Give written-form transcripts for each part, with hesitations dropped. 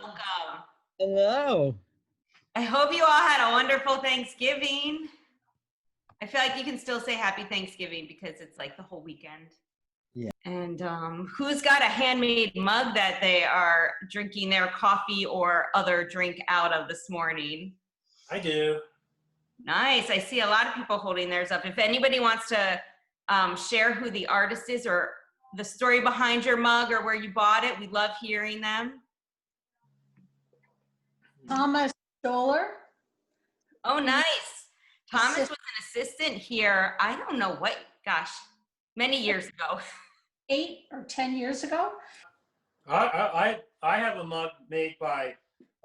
Welcome. Hello. I hope you all had a wonderful Thanksgiving. I feel like you can still say happy Thanksgiving because it's like the whole weekend. Yeah. And who's got a handmade mug that they are drinking their coffee or other drink out of this morning? I do. Nice. I see a lot of people holding theirs up. If anybody wants to share who the artist is or the story behind your mug or where you bought it, we love hearing them. Thomas Stoller. Oh, nice. Thomas was an assistant here. I don't know what, gosh, many years ago. 8 or 10 years ago. I have a mug made by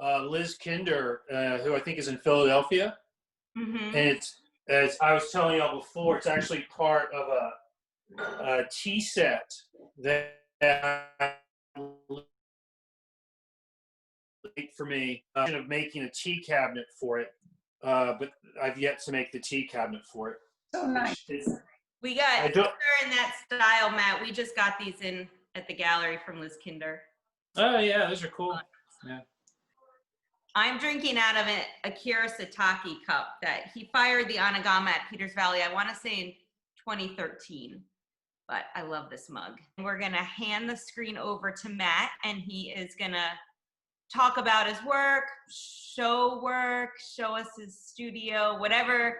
Liz Kinder, who I think is in Philadelphia. Mm-hmm. And it's, as I was telling y'all before, it's actually part of a tea set that for me of making a tea cabinet for it, but I've yet to make the tea cabinet for it. So nice. We got in that style, Matt. We just got these in at the gallery from Liz Kinder. Oh yeah, those are cool. Yeah. I'm drinking out of an Akira Satake cup that he fired the Anagama at Peters Valley, I want to say in 2013. But I love this mug. We're going to hand the screen over to Matt, and he is going to talk about his work, show us his studio, whatever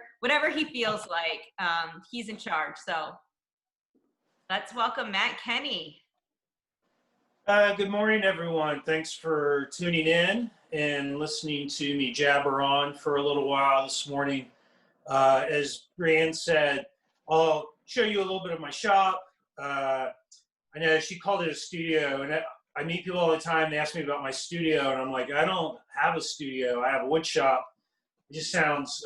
he feels like. He's in charge. So let's welcome Matt Kenney. Good morning, everyone. Thanks for tuning in and listening to me jabber on for a little while this morning. As Brianne said, I'll show you a little bit of my shop. I know she called it a studio, and I meet people all the time. They ask me about my studio, and I'm like, I don't have a studio. I have a wood shop. It just sounds,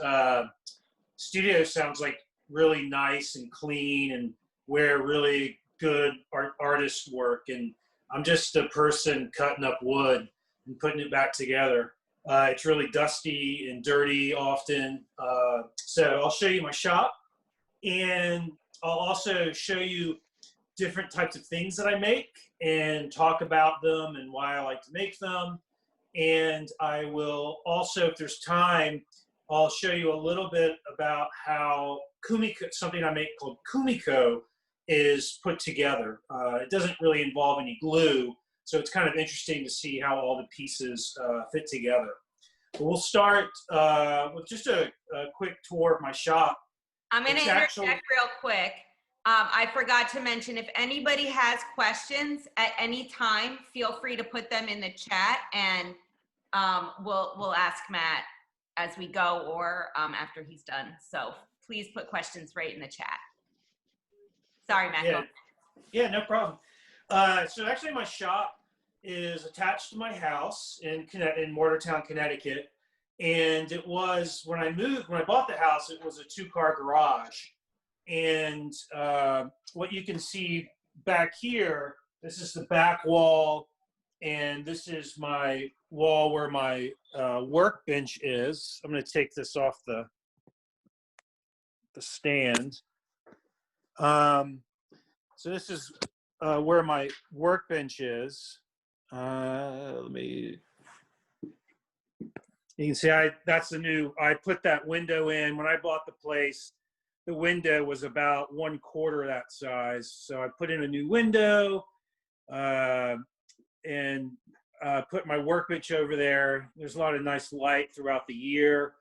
studio sounds like really nice and clean and where really good artists work. And I'm just a person cutting up wood and putting it back together. It's really dusty and dirty often. So I'll show you my shop, and I'll also show you different types of things that I make and talk about them and why I like to make them. And I will also, if there's time, I'll show you a little bit about how Kumiko, something I make called Kumiko, is put together. It doesn't really involve any glue, so it's kind of interesting to see how all the pieces fit together. But we'll start with just a quick tour of my shop. I'm going to interject real quick. I forgot to mention, if anybody has questions at any time, feel free to put them in the chat, and we'll ask Matt as we go or after he's done. So please put questions right in the chat. Sorry, Matt. Yeah, no problem. So actually my shop is attached to my house in Mortartown, Connecticut. And it was, when I bought the house, it was a 2-car garage. And what you can see back here, this is the back wall, and this is my wall where my workbench is. I'm going to take this off the stand. So this is where my workbench is. You can see that's the new, I put that window in. When I bought the place, the window was about 1/4 that size. So I put in a new window and put my workbench over there. There's a lot of nice light throughout the year.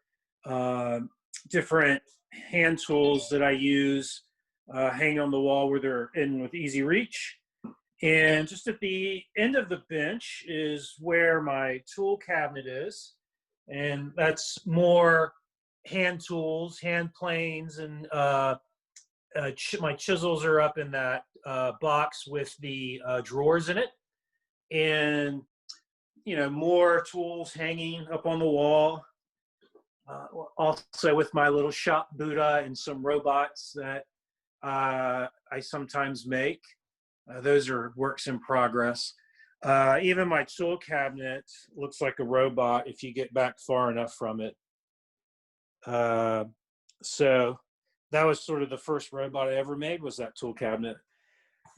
Different hand tools that I use hang on the wall where they're in with easy reach. And just at the end of the bench is where my tool cabinet is. And that's more hand tools, hand planes, and my chisels are up in that box with the drawers in it. And, more tools hanging up on the wall. Also with my little shop Buddha and some robots that I sometimes make. Those are works in progress. Even my tool cabinet looks like a robot if you get back far enough from it. So that was sort of the first robot I ever made, was that tool cabinet.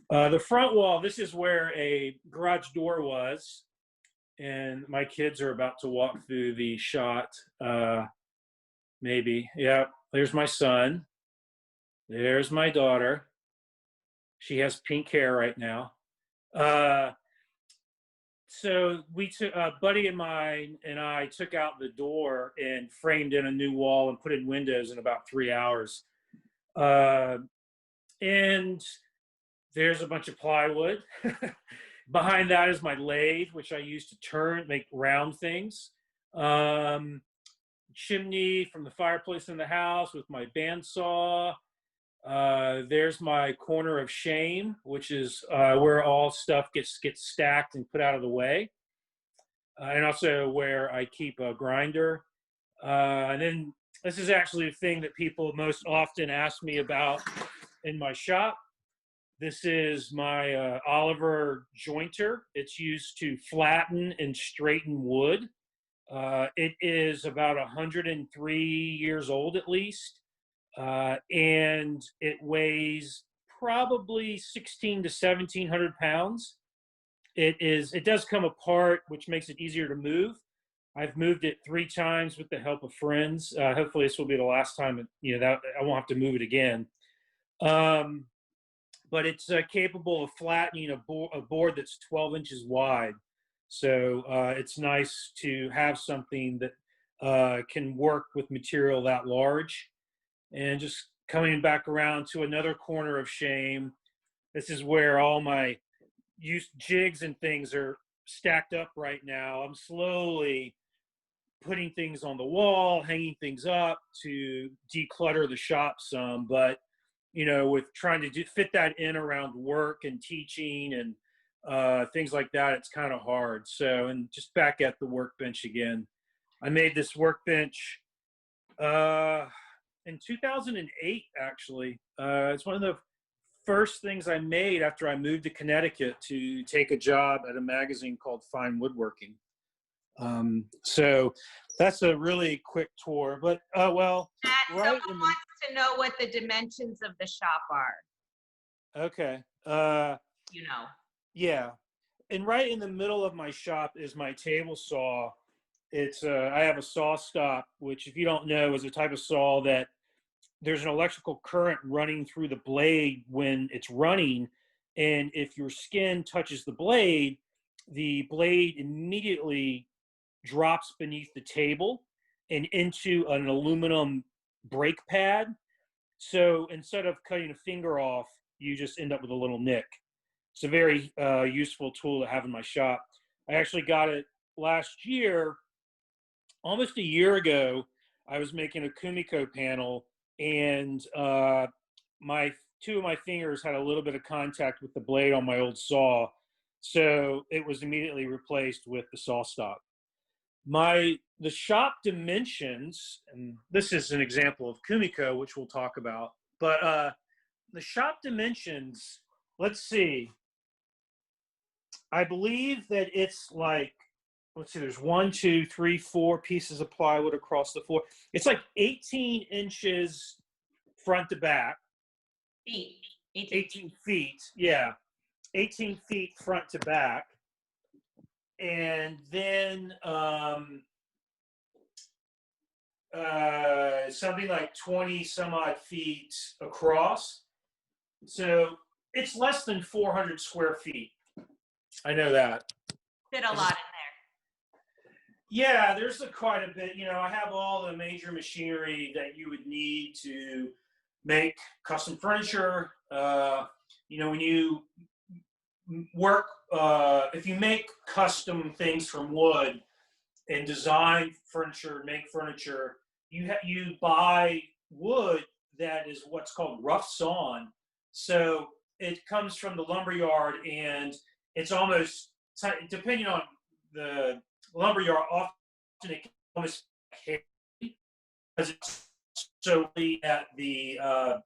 The front wall, this is where a garage door was. and my kids are about to walk through the shot. Maybe. Yeah, there's my son. There's my daughter. She has pink hair right now. So we took a buddy of mine and I took out the door and framed in a new wall and put in windows in about 3 hours. And there's a bunch of plywood. Behind that is my lathe, which I use to make round things. Chimney from the fireplace in the house with my bandsaw. There's my corner of shame, which is where all stuff gets stacked and put out of the way. And also where I keep a grinder. And then this is actually the thing that people most often ask me about in my shop. This is my Oliver jointer. It's used to flatten and straighten wood. It is about 103 years old at least. And it weighs probably 16 to 1,700 pounds. It does come apart, which makes it easier to move. I've moved it 3 times with the help of friends. Hopefully this will be the last time, that I won't have to move it again. But it's capable of flattening a board that's 12 inches wide. So it's nice to have something that can work with material that large. And just coming back around to another corner of shame, this is where all my used jigs and things are stacked up right now. I'm slowly putting things on the wall, hanging things up to declutter the shop some. But with trying to fit that in around work and teaching and things like that, it's kind of hard. So, and just back at the workbench again. I made this workbench in 2008, actually. It's one of the first things I made after I moved to Connecticut to take a job at a magazine called Fine Woodworking. So that's a really quick tour, but well, Someone wants to know what the dimensions of the shop are. Okay. Yeah. And right in the middle of my shop is my table saw. It's I have a saw stop, which if you don't know is a type of saw that there's an electrical current running through the blade when it's running. And if your skin touches the blade immediately drops beneath the table and into an aluminum brake pad. So instead of cutting a finger off, you just end up with a little nick. It's a very useful tool to have in my shop. I actually got it last year. Almost a year ago, I was making a Kumiko panel, and 2 of my fingers had a little bit of contact with the blade on my old saw. So it was immediately replaced with the saw stop. The shop dimensions, and this is an example of Kumiko, which we'll talk about, but the shop dimensions, let's see. I believe that it's like, let's see, there's 1, 2, 3, 4 pieces of plywood across the floor. It's like 18 inches front to back. Feet. 18 feet, yeah. 18 feet front to back. And then something like 20 some odd feet across. So it's less than 400 square feet. I know that. Fit a lot in there. Yeah, there's quite a bit. I have all the major machinery that you would need to make custom furniture. When you work, if you make custom things from wood and design furniture, make furniture, you buy wood that is what's called rough sawn. So it comes from the lumberyard, and it's almost, depending on the lumberyard, often it can almost hairy because it's solely at the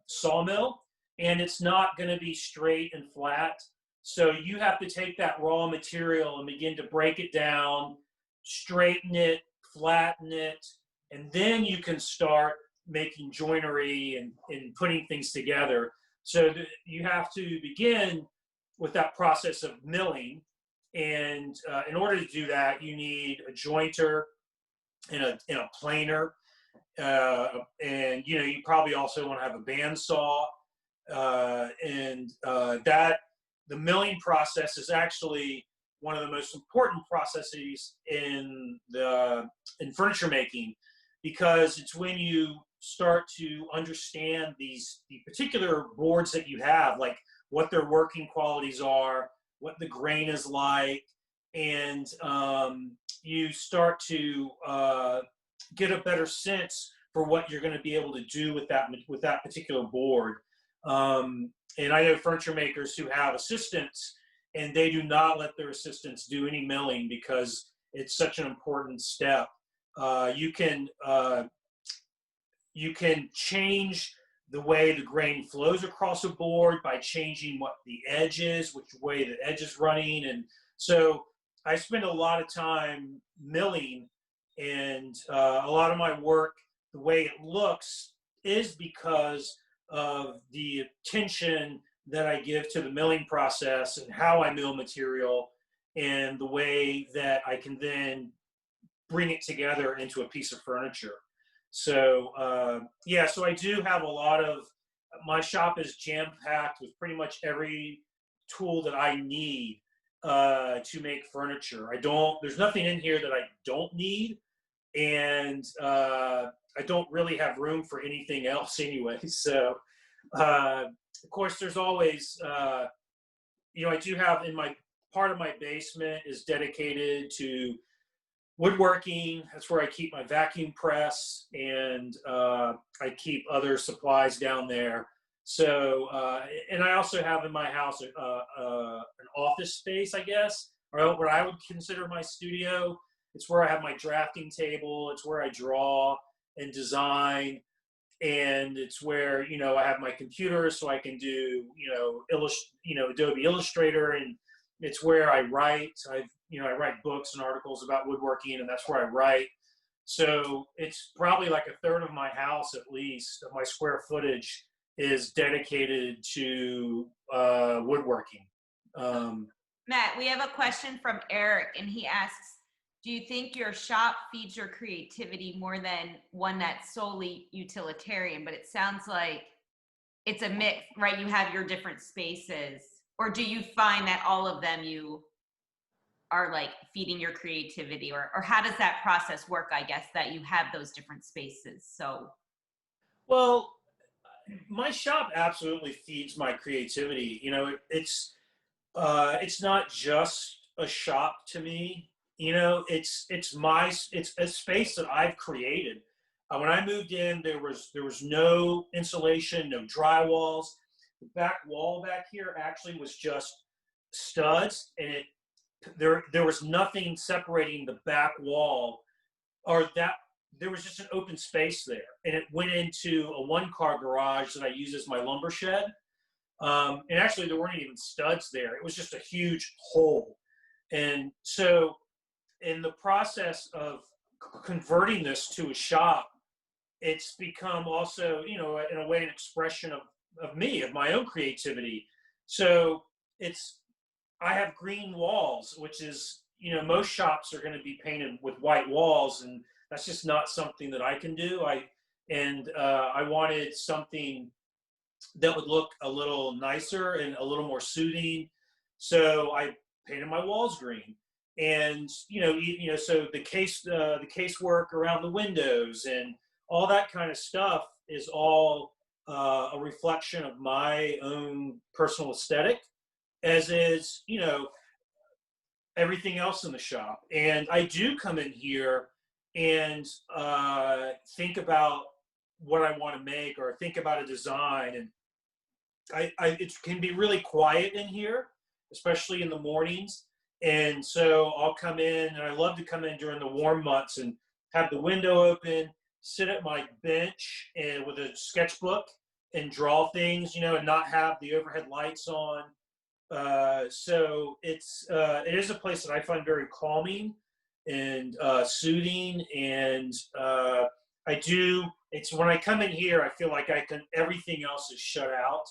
sawmill, and it's not going to be straight and flat. So you have to take that raw material and begin to break it down, straighten it, flatten it, and then you can start making joinery and putting things together. So you have to begin with that process of milling, And in order to do that, you need a jointer and a planer. And you probably also want to have a bandsaw. That the milling process is actually one of the most important processes in furniture making, because it's when you start to understand the particular boards that you have, like what their working qualities are, what the grain is like, and you start to get a better sense for what you're going to be able to do with that particular board. And I know furniture makers who have assistants, and they do not let their assistants do any milling because it's such an important step. You can change the way the grain flows across a board by changing what the edge is, which way the edge is running. And so I spend a lot of time milling, and a lot of my work, the way it looks, is because of the attention that I give to the milling process and how I mill material, and the way that I can then bring it together into a piece of furniture. So yeah, so I do have a lot of, my shop is jam-packed with pretty much every tool that I need to make furniture. There's nothing in here that I don't need, and I don't really have room for anything else anyway. So of course, there's always, I do have part of my basement is dedicated to woodworking. That's where I keep my vacuum press, and I keep other supplies down there. So, and I also have in my house an office space, I guess, or what I would consider my studio. It's where I have my drafting table. It's where I draw and design. And it's where, I have my computer so I can do, Adobe Illustrator, and it's where I write. I write books and articles about woodworking, and that's where I write. So it's probably like a third of my house, at least, of my square footage is dedicated to woodworking. Matt, we have a question from Eric, and he asks, do you think your shop feeds your creativity more than one that's solely utilitarian? But it sounds like it's a mix, right? You have your different spaces. Or do you find that all of them you are like feeding your creativity? Or how does that process work, I guess, that you have those different spaces? So, well, my shop absolutely feeds my creativity. It's not just a shop to me. It's a space that I've created. When I moved in, there was no insulation, no drywalls. The back wall back here actually was just studs, and there was nothing separating the back wall, or that there was just an open space there, and it went into a one-car garage that I use as my lumber shed. And actually, there weren't even studs there. It was just a huge hole. And so in the process of converting this to a shop, it's become also, in a way, an expression of me, of my own creativity. So I have green walls, which is, most shops are going to be painted with white walls, and that's just not something that I can do. I wanted something that would look a little nicer and a little more soothing. So I painted my walls green. And so the casework around the windows and all that kind of stuff is all a reflection of my own personal aesthetic, as is everything else in the shop. And I do come in here and think about what I want to make, or think about a design, and it can be really quiet in here, especially in the mornings. And so I'll come in, and I love to come in during the warm months and have the window open, sit at my bench and with a sketchbook and draw things, and not have the overhead lights on. So it is a place that I find very calming and soothing. And it's when I come in here, I feel like everything else is shut out.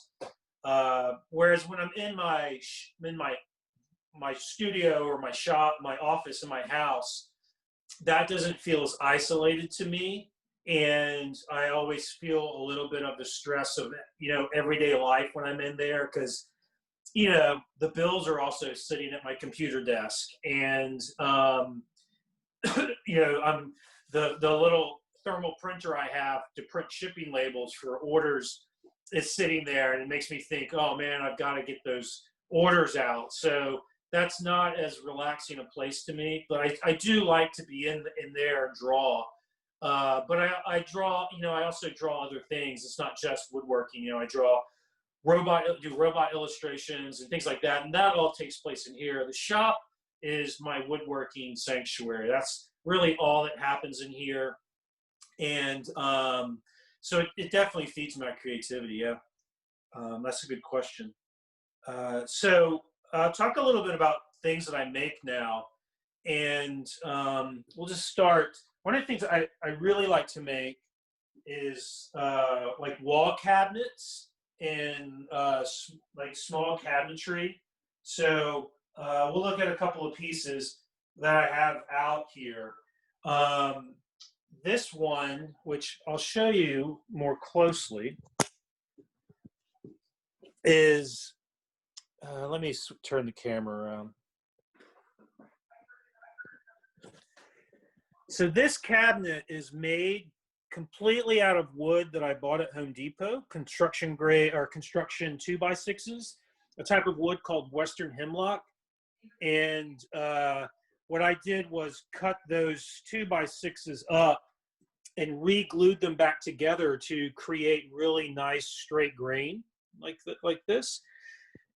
Whereas when I'm in my my studio or my shop, my office in my house, that doesn't feel as isolated to me. And I always feel a little bit of the stress of, everyday life when I'm in there, because, the bills are also sitting at my computer desk. And, I'm the little thermal printer I have to print shipping labels for orders is sitting there, and it makes me think, oh man, I've got to get those orders out. So that's not as relaxing a place to me, but I do like to be in there and draw. But I draw, I also draw other things. It's not just woodworking. I draw do robot illustrations and things like that. And that all takes place in here. The shop is my woodworking sanctuary. That's really all that happens in here. And so it definitely feeds my creativity. Yeah, that's a good question. So talk a little bit about things that I make now. And we'll just start. One of the things I really like to make is like wall cabinets and like small cabinetry. So we'll look at a couple of pieces that I have out here. This one, which I'll show you more closely, is, let me turn the camera around. So this cabinet is made completely out of wood that I bought at Home Depot, construction grade or construction 2x6s, a type of wood called Western hemlock. And what I did was cut those 2x6s up and re-glued them back together to create really nice straight grain like this.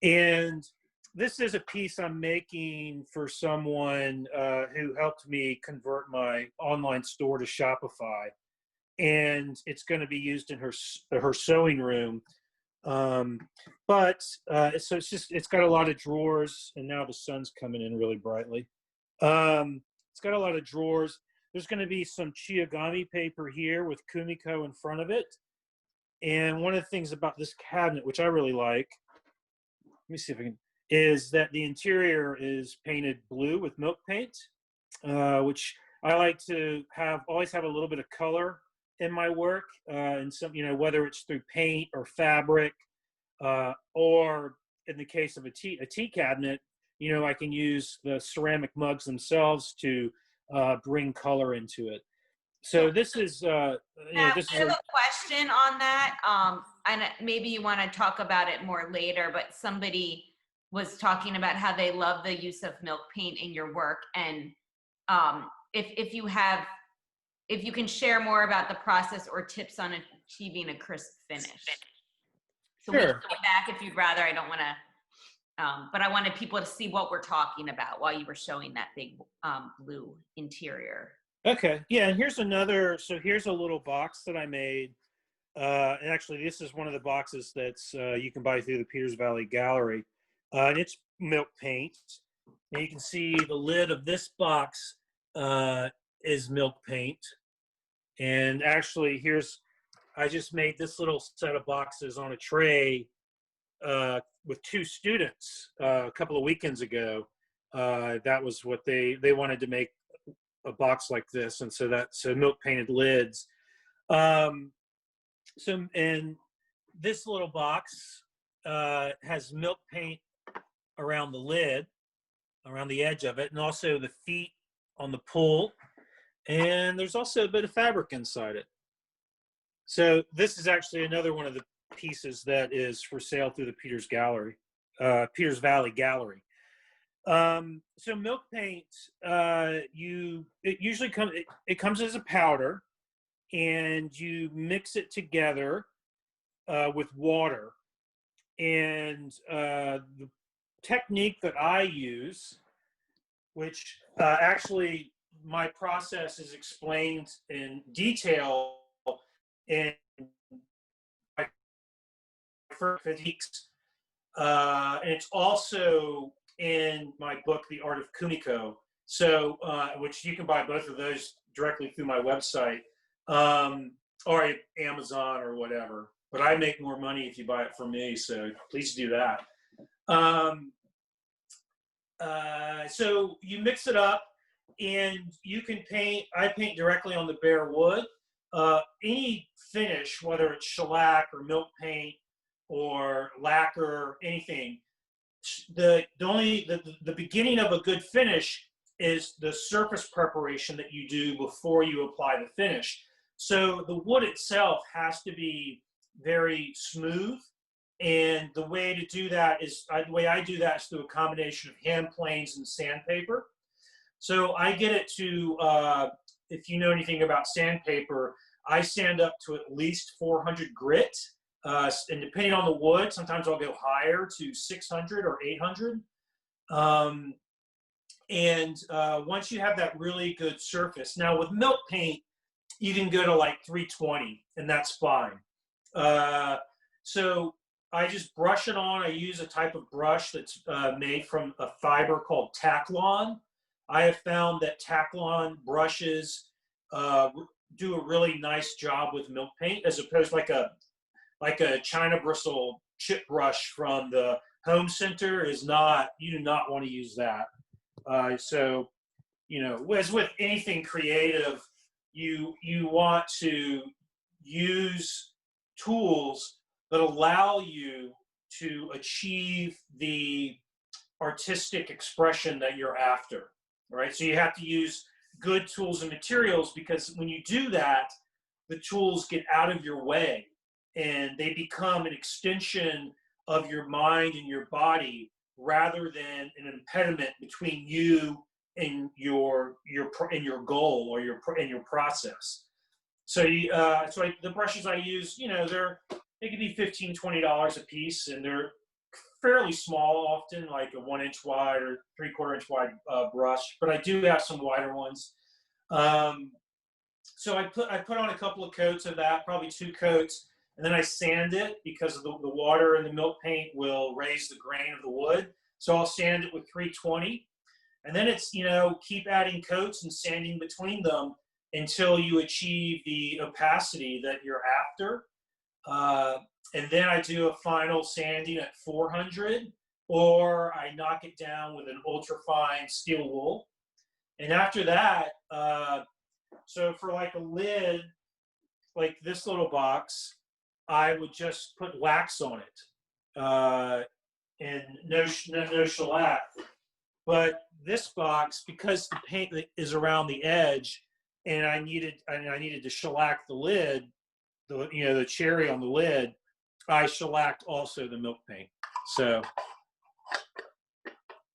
And this is a piece I'm making for someone who helped me convert my online store to Shopify. And it's going to be used in her sewing room. So it's got a lot of drawers, and now the sun's coming in really brightly. It's got a lot of drawers. There's going to be some Chiogami paper here with Kumiko in front of it. And one of the things about this cabinet, which I really like, let me see if I can, is that the interior is painted blue with milk paint, which I like to always have a little bit of color in my work, and some, whether it's through paint or fabric, or in the case of a tea cabinet, I can use the ceramic mugs themselves to bring color into it. So this is, I have a question on that. And maybe you want to talk about it more later, but somebody was talking about how they love the use of milk paint in your work. And if you can share more about the process or tips on achieving a crisp finish. So we can go back if you'd rather. I don't want to, but I wanted people to see what we're talking about while you were showing that big blue interior. Okay, yeah, and here's another, so here's a little box that I made. And actually, this is one of the boxes that's you can buy through the Peters Valley Gallery. And it's milk paint. And you can see the lid of this box is milk paint. And actually, I just made this little set of boxes on a tray with two students a couple of weekends ago. That was what they wanted to make a box like this, and so milk painted lids. And this little box has milk paint around the lid, around the edge of it, and also the feet on the pull. And there's also a bit of fabric inside it. So this is actually another one of the pieces that is for sale through the Peters Valley Gallery. So milk paint, it usually comes as a powder, and you mix it together with water. And the technique that I use, which actually my process is explained in detail in my first critiques, and it's also in my book, The Art of Kumiko. So, which you can buy both of those directly through my website, or Amazon or whatever. But I make more money if you buy it from me, so please do that. So you mix it up, and you can paint. I paint directly on the bare wood. Any finish, whether it's shellac or milk paint or lacquer, anything. The beginning of a good finish is the surface preparation that you do before you apply the finish. So the wood itself has to be very smooth, and the way to do that is the way I do that is through a combination of hand planes and sandpaper. So I get it to, if you know anything about sandpaper, I sand up to at least 400 grit. And depending on the wood, sometimes I'll go higher to 600 or 800. Once you have that really good surface, now with milk paint, you can go to like 320, and that's fine. So I just brush it on. I use a type of brush that's made from a fiber called Taclon. I have found that Taclon brushes do a really nice job with milk paint, as opposed to like a China bristle chip brush from the home center is not, you do not want to use that. So, you know, as with anything creative, you want to use tools that allow you to achieve the artistic expression that you're after, right? So you have to use good tools and materials, because when you do that, the tools get out of your way and they become an extension of your mind and your body rather than an impediment between you and your goal or your process. So the brushes I use, you know, they could be $15, $20 a piece, and they're fairly small, often like a 1 inch wide or 3/4 inch wide brush, but I do have some wider ones. So I put on a couple of coats of that, probably 2 coats, and then I sand it, because of the water and the milk paint will raise the grain of the wood. So I'll sand it with 320, and then it's, you know, keep adding coats and sanding between them until you achieve the opacity that you're after. And then I do a final sanding at 400, or I knock it down with an ultrafine steel wool. And after that, so for like a lid, like this little box, I would just put wax on it, and no shellac. But this box, because the paint is around the edge, and I needed to shellac the lid, the cherry on the lid, I shellacked also the milk paint. So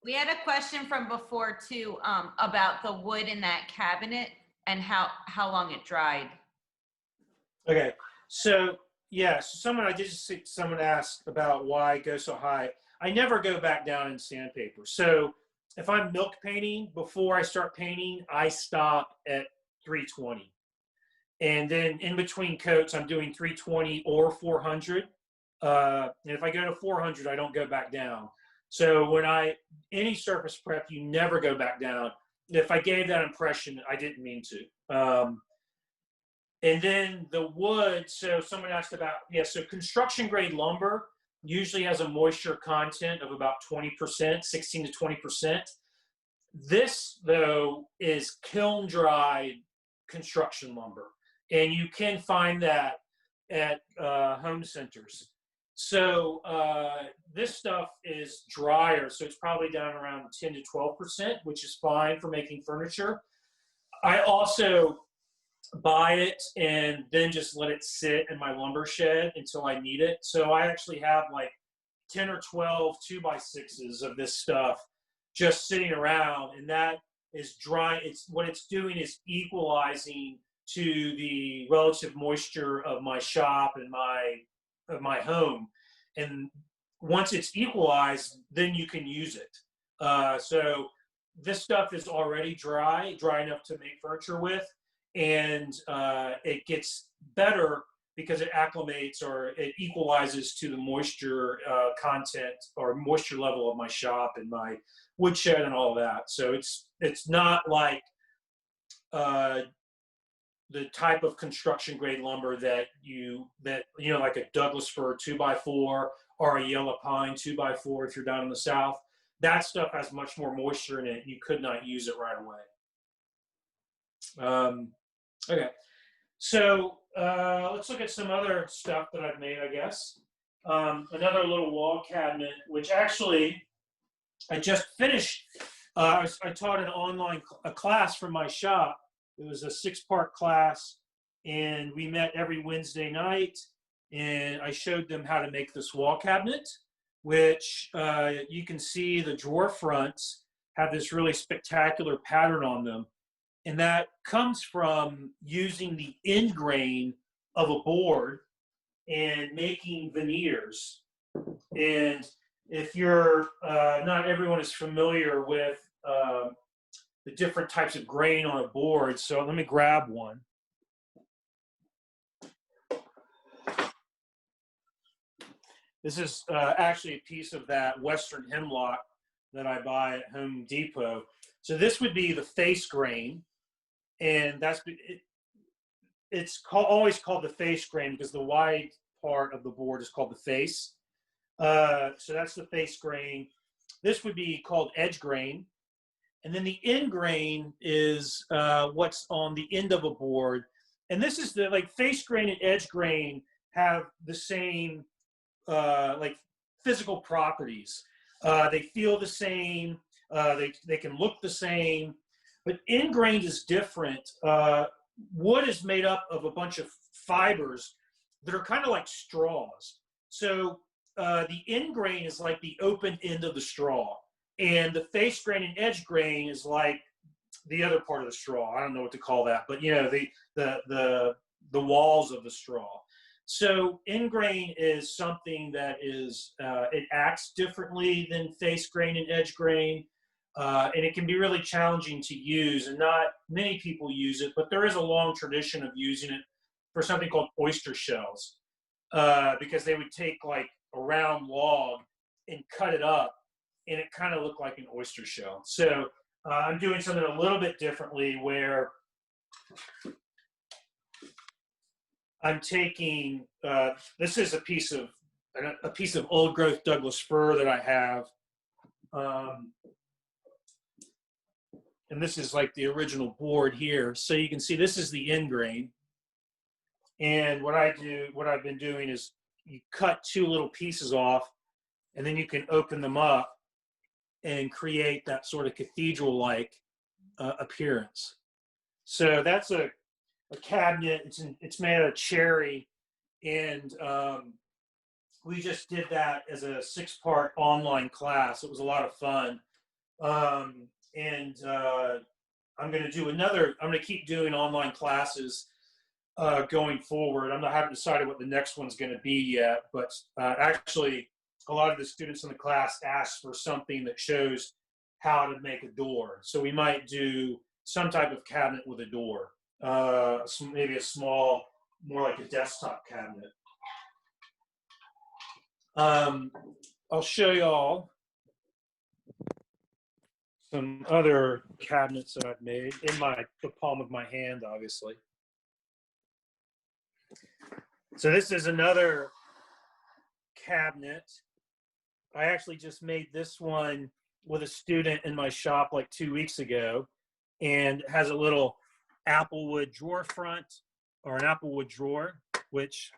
We had a question from before too, about the wood in that cabinet and how long it dried. okay, so yeah, someone asked about why I go so high. I never go back down in sandpaper. So if I'm milk painting, before I start painting, I stop at 320. And then in between coats, I'm doing 320 or 400. And if I go to 400, I don't go back down. So any surface prep, you never go back down. If I gave that impression, I didn't mean to. And then the wood, so someone asked about, so construction grade lumber usually has a moisture content of about 20%, 16 to 20%. This, though, is kiln dried construction lumber. And you can find that at home centers. So this stuff is drier, so it's probably down around 10 to 12%, which is fine for making furniture. I also buy it and then just let it sit in my lumber shed until I need it. So I actually have like 10 or 12 2x6s of this stuff just sitting around, and that is dry. What it's doing is equalizing to the relative moisture of my shop and my home. And once it's equalized, then you can use it. So this stuff is already dry enough to make furniture with. And it gets better because it acclimates, or it equalizes to the moisture content or moisture level of my shop and my woodshed and all that. So it's not like the type of construction grade lumber that like a Douglas fir 2x4 or a yellow pine 2x4 if you're down in the South. that stuff has much more moisture in it. You could not use it right away. Okay, so let's look at some other stuff that I've made, I guess. Another little wall cabinet, which actually I just finished. I taught an online class from my shop. It was a 6-part class, and we met every Wednesday night, and I showed them how to make this wall cabinet, which you can see the drawer fronts have this really spectacular pattern on them. And that comes from using the end grain of a board and making veneers. And if you're, not everyone is familiar with the different types of grain on a board, so let me grab one. This is actually a piece of that Western hemlock that I buy at Home Depot. So this would be the face grain, and it's always called the face grain because the wide part of the board is called the face. So that's the face grain. This would be called edge grain. And then the end grain is what's on the end of a board. And this is the, like, face grain and edge grain have the same like physical properties. They feel the same. They can look the same. But end grain is different. Wood is made up of a bunch of fibers that are kind of like straws. So the end grain is like the open end of the straw, and the face grain and edge grain is like the other part of the straw. I don't know what to call that, but you know, the walls of the straw. So end grain is something that is it acts differently than face grain and edge grain. And it can be really challenging to use, and not many people use it, but there is a long tradition of using it for something called oyster shells, because they would take like a round log and cut it up, and it kind of looked like an oyster shell. So I'm doing something a little bit differently, where I'm taking, this is a piece of old growth Douglas fir that I have. And this is like the original board here. So you can see this is the end grain. And what I've been doing is you cut 2 little pieces off, and then you can open them up and create that sort of cathedral-like appearance. So that's a cabinet. It's made out of cherry, and we just did that as a 6-part online class. It was a lot of fun. And I'm going to keep doing online classes going forward. I haven't decided what the next one's going to be yet, but actually a lot of the students in the class asked for something that shows how to make a door. So we might do some type of cabinet with a door, maybe a small, more like a desktop cabinet. I'll show y'all some other cabinets that I've made in the palm of my hand, obviously. So this is another cabinet. I actually just made this one with a student in my shop like 2 weeks ago, and it has a little applewood drawer front, or an applewood drawer, which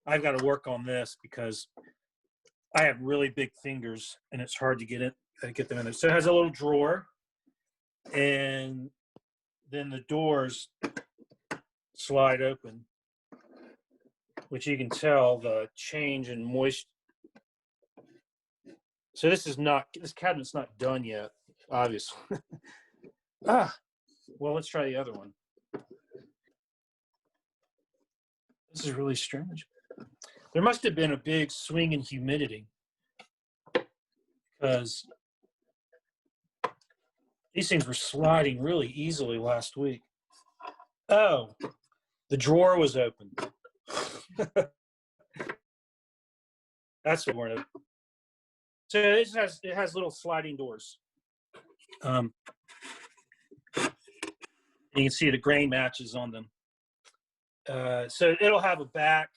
I've got to work on this because I have really big fingers and it's hard to get them in there. So it has a little drawer, and then the doors slide open, which you can tell the change in moisture. So this cabinet's not done yet, obviously. Well, let's try the other one. This is really strange. There must have been a big swing in humidity, because these things were sliding really easily last week. Oh, the drawer was open. That's what we're in. So it has little sliding doors. You can see the grain matches on them. So it'll have a back,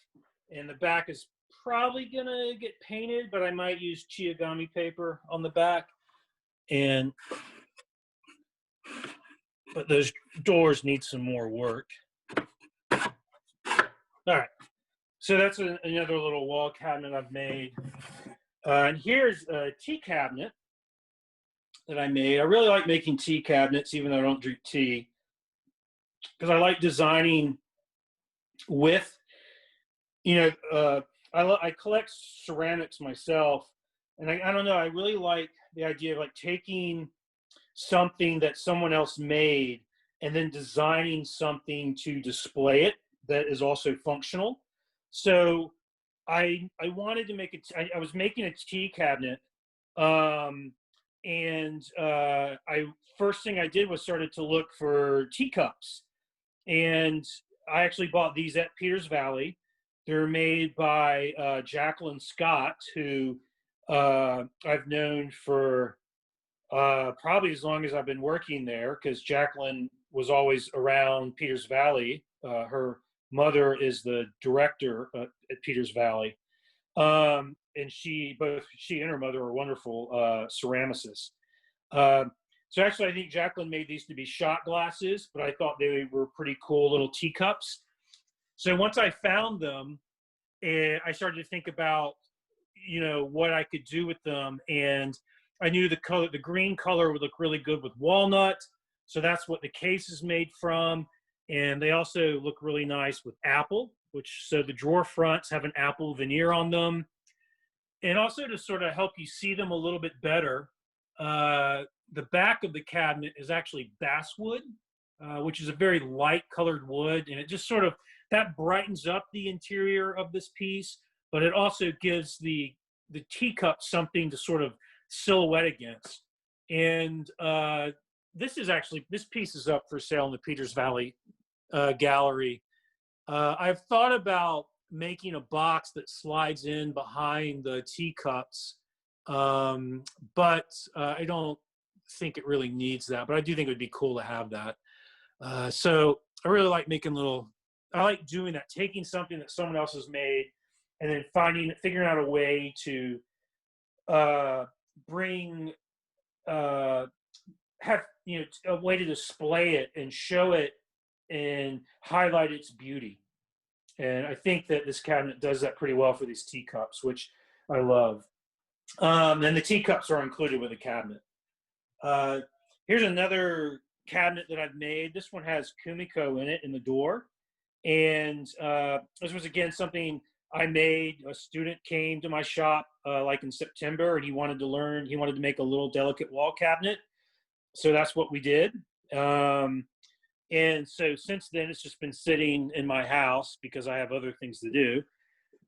and the back is probably gonna get painted, but I might use Chiagami paper on the back. but those doors need some more work. All right, so that's another little wall cabinet I've made. And here's a tea cabinet that I made. I really like making tea cabinets, even though I don't drink tea, because I like designing with, I collect ceramics myself, and I don't know, I really like the idea of like taking something that someone else made and then designing something to display it that is also functional. So I wanted to make I was making a tea cabinet, and first thing I did was started to look for teacups, and I actually bought these at Peters Valley. They're made by Jacqueline Scott, who I've known for probably as long as I've been working there, because Jacqueline was always around Peters Valley. Her mother is the director at Peters Valley. And both she and her mother are wonderful ceramicists. So actually, I think Jacqueline made these to be shot glasses, but I thought they were pretty cool little teacups. So once I found them, and I started to think about, what I could do with them. And I knew the green color would look really good with walnut. So that's what the case is made from. And they also look really nice with apple, so the drawer fronts have an apple veneer on them. And also to sort of help you see them a little bit better, the back of the cabinet is actually basswood, which is a very light colored wood. And it just sort of, that brightens up the interior of this piece, but it also gives the teacup something to sort of silhouette against. And this piece is up for sale in the Peters Valley gallery. I've thought about making a box that slides in behind the teacups, but I don't think it really needs that, but I do think it would be cool to have that. So I really like I like doing that, taking something that someone else has made and then figuring out a way to have a way to display it and show it and highlight its beauty. And I think that this cabinet does that pretty well for these teacups, which I love. And the teacups are included with the cabinet. Here's another cabinet that I've made. This one has Kumiko in it in the door. And this was, again, something I made. A student came to my shop like in September, and he wanted to make a little delicate wall cabinet. So that's what we did. And so since then, it's just been sitting in my house because I have other things to do.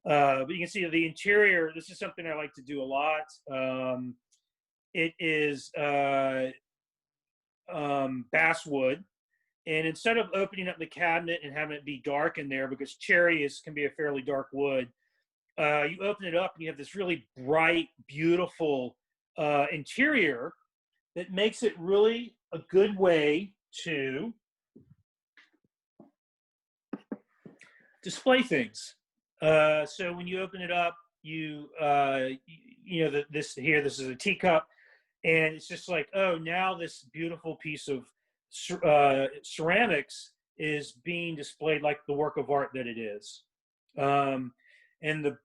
But you can see the interior. This is something I like to do a lot. It is basswood. And instead of opening up the cabinet and having it be dark in there, because cherry can be a fairly dark wood, you open it up and you have this really bright, beautiful interior that makes it really a good way to display things. So when you open it up, this is a teacup, and it's just like, oh, now this beautiful piece of ceramics is being displayed like the work of art that it is. And the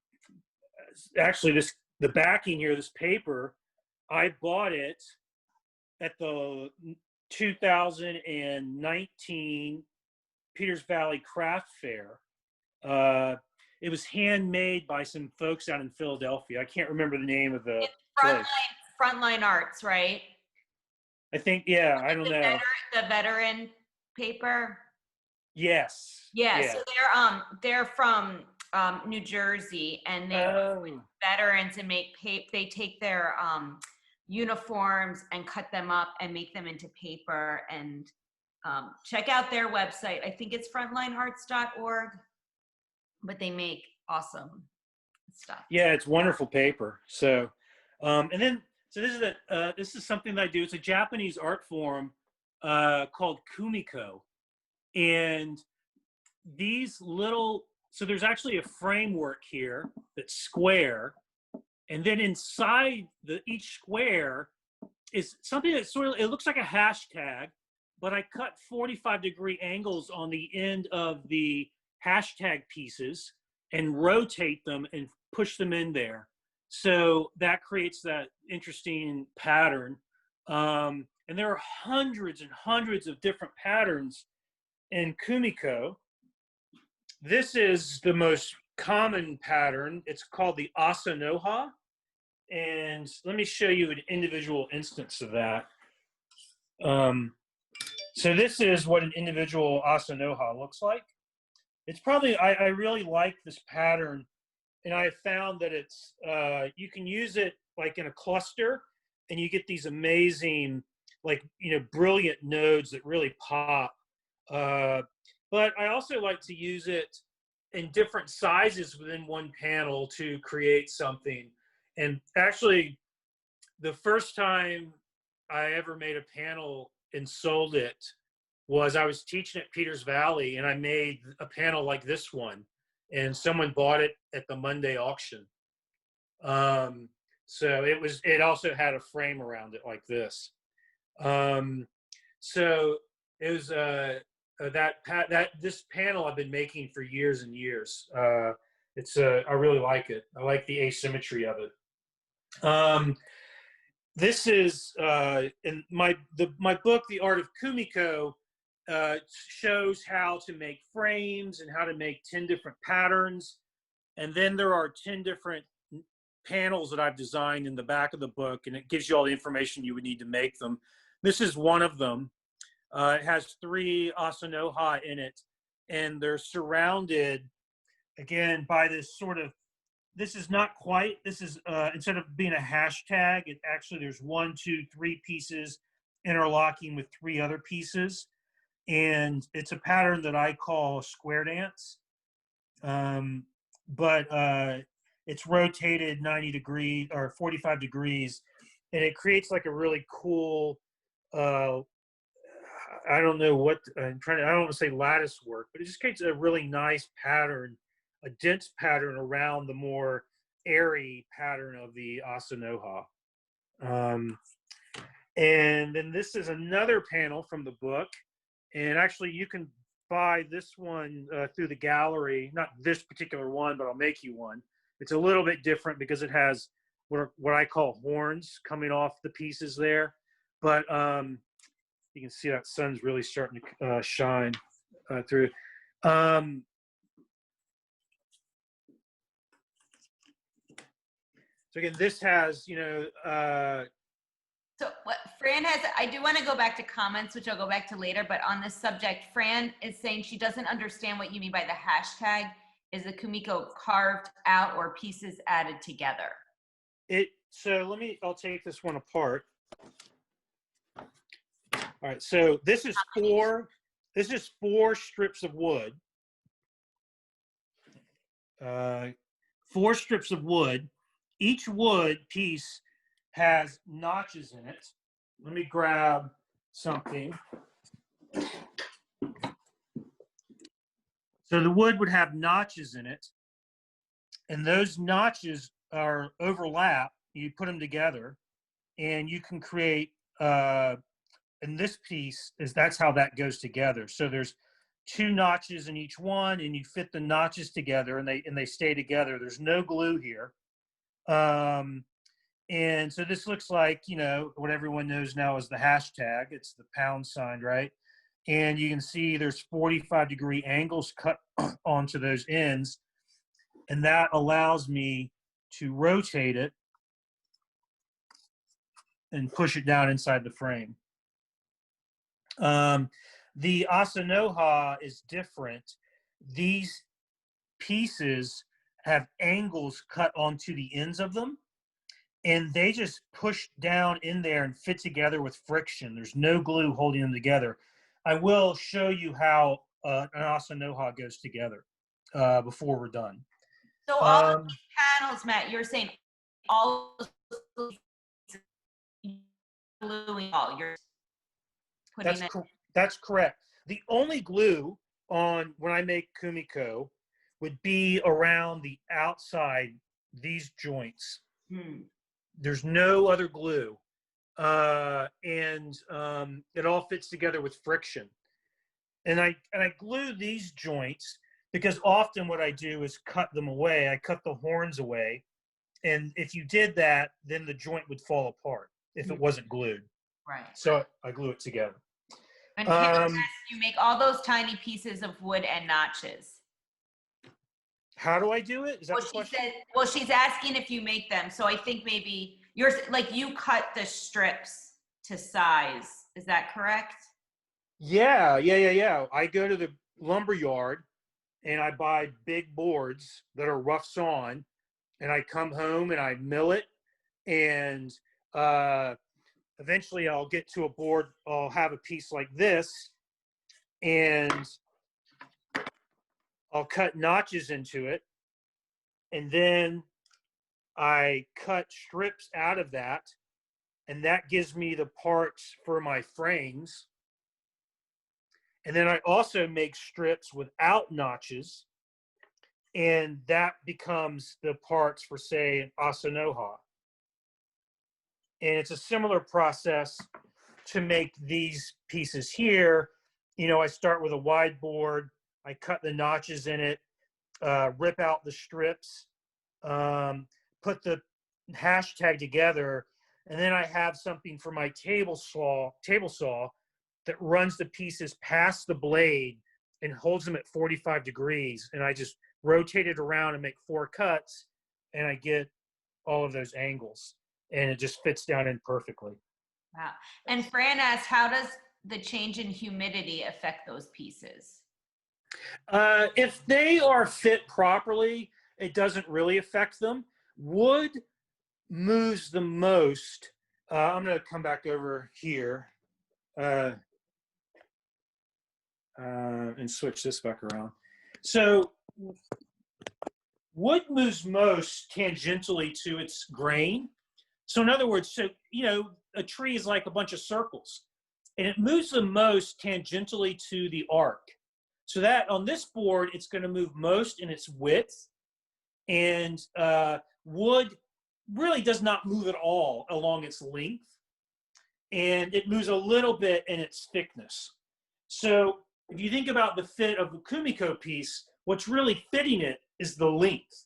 backing here, this paper, I bought it at the 2019 Peters Valley Craft Fair. It was handmade by some folks out in Philadelphia. I can't remember the name of the place. Frontline Arts, right? I think, yeah, I don't know. The veteran paper. Yes. Yeah. So they're from New Jersey, and they work with veterans and they take their uniforms and cut them up and make them into paper. And check out their website. I think it's frontlinearts.org, but they make awesome stuff. Yeah, it's wonderful paper. So, this is something that I do. It's a Japanese art form called Kumiko. And so there's actually a framework here that's square. And then inside each square is something that sort of, it looks like a hashtag, but I cut 45-degree angles on the end of the hashtag pieces and rotate them and push them in there. So that creates that interesting pattern. And there are hundreds and hundreds of different patterns in Kumiko. This is the most common pattern. It's called the Asanoha. And let me show you an individual instance of that. So this is what an individual Asanoha looks like. It's probably, I really like this pattern, and I have found that it's, you can use it like in a cluster, and you get these amazing, like, brilliant nodes that really pop. But I also like to use it in different sizes within one panel to create something. And actually, the first time I ever made a panel and sold it was I was teaching at Peters Valley, and I made a panel like this one, and someone bought it at the Monday auction. So it also had a frame around it like this. So it was this panel I've been making for years and years. I really like it. I like the asymmetry of it. This is in my book, The Art of Kumiko, shows how to make frames and how to make 10 different patterns. And then there are 10 different panels that I've designed in the back of the book, and it gives you all the information you would need to make them. This is one of them. It has 3 Asanoha in it, and they're surrounded, again, by this sort of, this is not quite, this is, instead of being a hashtag, it actually, there's 1, 2, 3 pieces interlocking with 3 other pieces. And it's a pattern that I call square dance. But it's rotated 90 degrees or 45 degrees, and it creates like a really cool, I don't know what, I don't want to say lattice work, but it just creates a really nice pattern, a dense pattern around the more airy pattern of the Asanoha. And then this is another panel from the book. And actually, you can buy this one through the gallery. Not this particular one, but I'll make you one. It's a little bit different because it has what I call horns coming off the pieces there. But you can see that sun's really starting to shine through. So again, this has, So what Fran has, I do want to go back to comments, which I'll go back to later, but on this subject, Fran is saying she doesn't understand what you mean by the hashtag. Is the Kumiko carved out or pieces added together? So I'll take this one apart. All right, so this is 4 strips of wood. 4 strips of wood. Each wood piece has notches in it. Let me grab something. So the wood would have notches in it, and those notches are overlap. You put them together, and you can create, and this piece that's how that goes together. So there's 2 notches in each one, and you fit the notches together, and they stay together. There's no glue here. And so this looks like, what everyone knows now is the hashtag. It's the #, right? And you can see there's 45-degree angles cut onto those ends. And that allows me to rotate it and push it down inside the frame. The Asanoha is different. These pieces have angles cut onto the ends of them, and they just push down in there and fit together with friction. There's no glue holding them together. I will show you how an Asanoha goes together before we're done. So all of these panels, Matt, you're saying all gluing all. You're putting that's correct. The only glue on when I make Kumiko would be around the outside, these joints. There's no other glue. it all fits together with friction. And I glue these joints because often what I do is cut them away. I cut the horns away, and if you did that, then the joint would fall apart if it wasn't glued. Right. So I glue it together. And Karen says you make all those tiny pieces of wood and notches. How do I do it? Is that Well, the she question? said, well, she's asking if you make them. So I think maybe yours, like you cut the strips to size. Is that correct? Yeah. I go to the lumber yard and I buy big boards that are rough sawn, and I come home and I mill it, and eventually I'll get to a board. I'll have a piece like this, and I'll cut notches into it, and then I cut strips out of that, and that gives me the parts for my frames. And then I also make strips without notches, and that becomes the parts for, say, an asanoha. And it's a similar process to make these pieces here. You know, I start with a wide board, I cut the notches in it, rip out the strips, put the hashtag together, and then I have something for my table saw that runs the pieces past the blade and holds them at 45 degrees. And I just rotate it around and make 4 cuts, and I get all of those angles, and it just fits down in perfectly. Wow. And Fran asks, how does the change in humidity affect those pieces? If they are fit properly, it doesn't really affect them. Wood moves the most. I'm going to come back over here and switch this back around. So wood moves most tangentially to its grain. So in other words, so you know, a tree is like a bunch of circles, and it moves the most tangentially to the arc. So that on this board, it's going to move most in its width, and wood really does not move at all along its length, and it moves a little bit in its thickness. So if you think about the fit of the Kumiko piece, what's really fitting it is the length,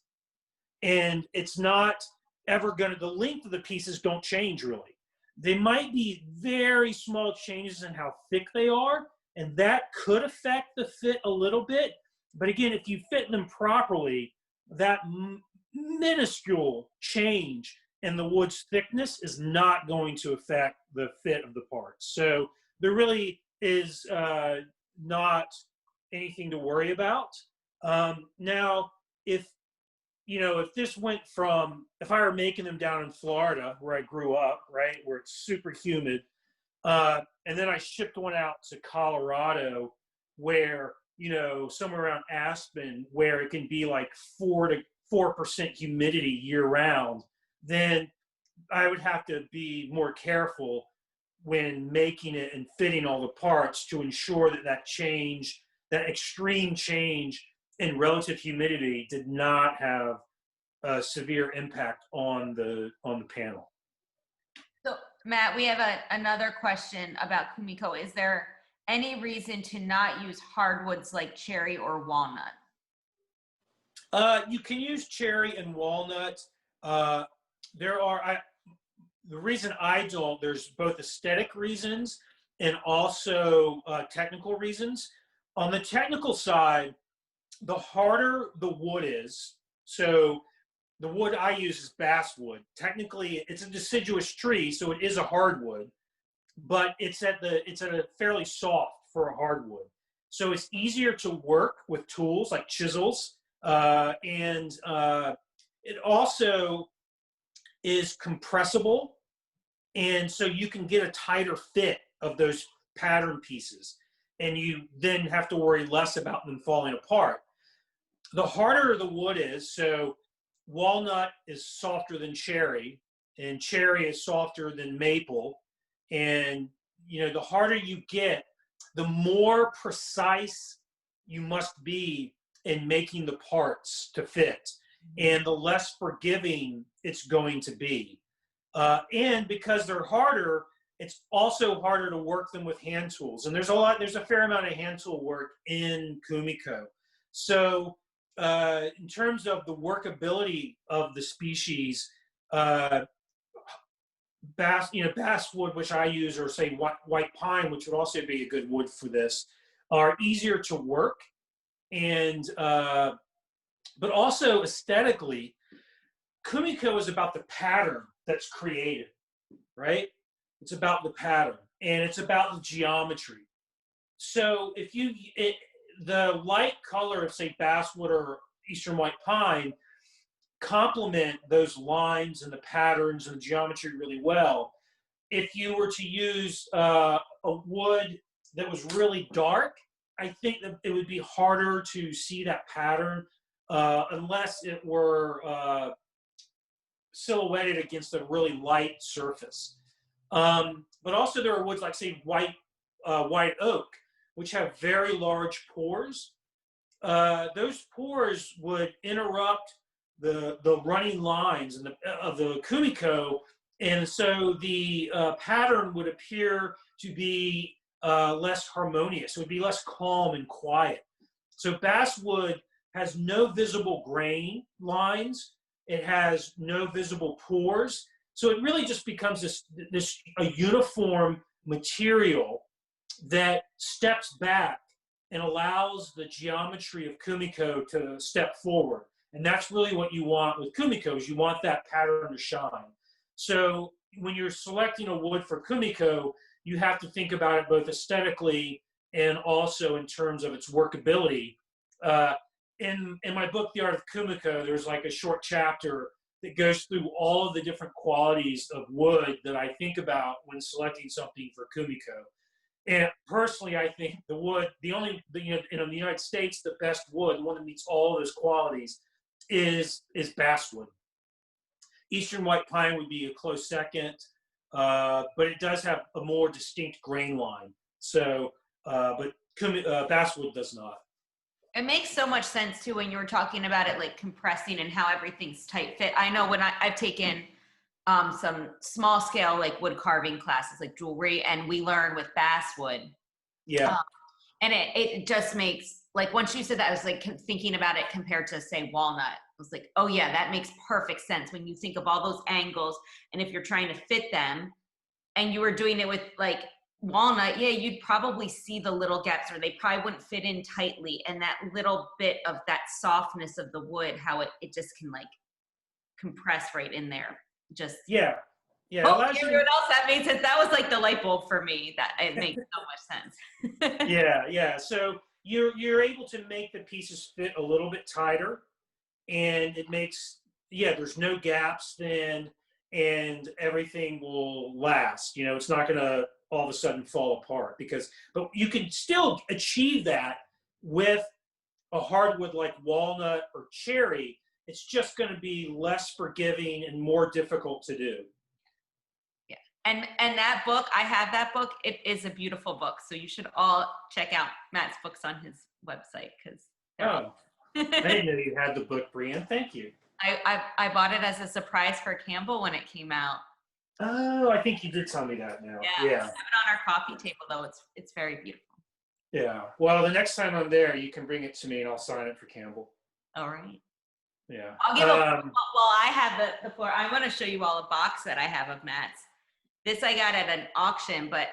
and it's not ever going to, the length of the pieces don't change really. They might be very small changes in how thick they are, and that could affect the fit a little bit. But again, if you fit them properly, that minuscule change in the wood's thickness is not going to affect the fit of the parts. So there really is not anything to worry about. Now, if this went from, if I were making them down in Florida where I grew up, right, where it's super humid, and then I shipped one out to Colorado where, somewhere around Aspen, where it can be like 4% humidity year round, then I would have to be more careful when making it and fitting all the parts to ensure that extreme change in relative humidity did not have a severe impact on the panel. So Matt, we have another question about Kumiko. Is there any reason to not use hardwoods like cherry or walnut? You can use cherry and walnut. The reason I don't, there's both aesthetic reasons and also technical reasons. On the technical side, the harder the wood is, so the wood I use is basswood. Technically, it's a deciduous tree, so it is a hardwood, but it's at a fairly soft for a hardwood. So it's easier to work with tools like chisels, and it also is compressible, and so you can get a tighter fit of those pattern pieces, and you then have to worry less about them falling apart. The harder the wood is, so walnut is softer than cherry, and cherry is softer than maple, and the harder you get, the more precise you must be in making the parts to fit, and the less forgiving it's going to be. And because they're harder, it's also harder to work them with hand tools. And there's a fair amount of hand tool work in Kumiko. So in terms of the workability of the species, basswood, which I use, or say white pine, which would also be a good wood for this, are easier to work, and but also aesthetically, Kumiko is about the pattern that's created, right? It's about the pattern, and it's about the geometry. So if the light color of, say, basswood or eastern white pine complement those lines and the patterns and the geometry really well. If you were to use a wood that was really dark, I think that it would be harder to see that pattern unless it were silhouetted against a really light surface. But also there are woods like, say, white oak, which have very large pores. Those pores would interrupt the running lines of the Kumiko, and so the pattern would appear to be less harmonious. It would be less calm and quiet. So basswood has no visible grain lines. It has no visible pores. So it really just becomes a uniform material that steps back and allows the geometry of Kumiko to step forward. And that's really what you want with Kumiko, is you want that pattern to shine. So when you're selecting a wood for Kumiko, you have to think about it both aesthetically and also in terms of its workability. In my book, The Art of Kumiko, there's like a short chapter that goes through all of the different qualities of wood that I think about when selecting something for Kumiko. And personally, I think the wood, in the United States, the best wood, the one that meets all of those qualities, is basswood. Eastern white pine would be a close second, but it does have a more distinct grain line. So, but basswood does not. It makes so much sense too when you were talking about it, like compressing and how everything's tight fit. I know when I've taken some small scale like wood carving classes, like jewelry, and we learn with basswood. Yeah. And it just makes, like, once you said that, I was like thinking about it compared to, say, walnut. I was like, oh yeah, that makes perfect sense when you think of all those angles, and if you're trying to fit them, and you were doing it with like walnut, yeah, you'd probably see the little gaps, or they probably wouldn't fit in tightly, and that little bit of that softness of the wood, how it just can like compress right in there. Just yeah. Everyone else, that made sense. That was like the light bulb for me. That it makes so much sense. Yeah. So you're able to make the pieces fit a little bit tighter, and it makes, there's no gaps then, and everything will last. It's not going to all of a sudden fall apart, but you can still achieve that with a hardwood like walnut or cherry. It's just going to be less forgiving and more difficult to do. Yeah. And that book, I have that book. It is a beautiful book. So you should all check out Matt's books on his website, because I didn't know you had the book, Brian. Thank you. I bought it as a surprise for Campbell when it came out. Oh, I think you did tell me that now. Yeah. We have it on our coffee table, though. It's very beautiful. Yeah. Well, the next time I'm there, you can bring it to me and I'll sign it for Campbell. All right. Yeah. I'll give I have the floor. I want to show you all a box that I have of Matt's. This I got at an auction, but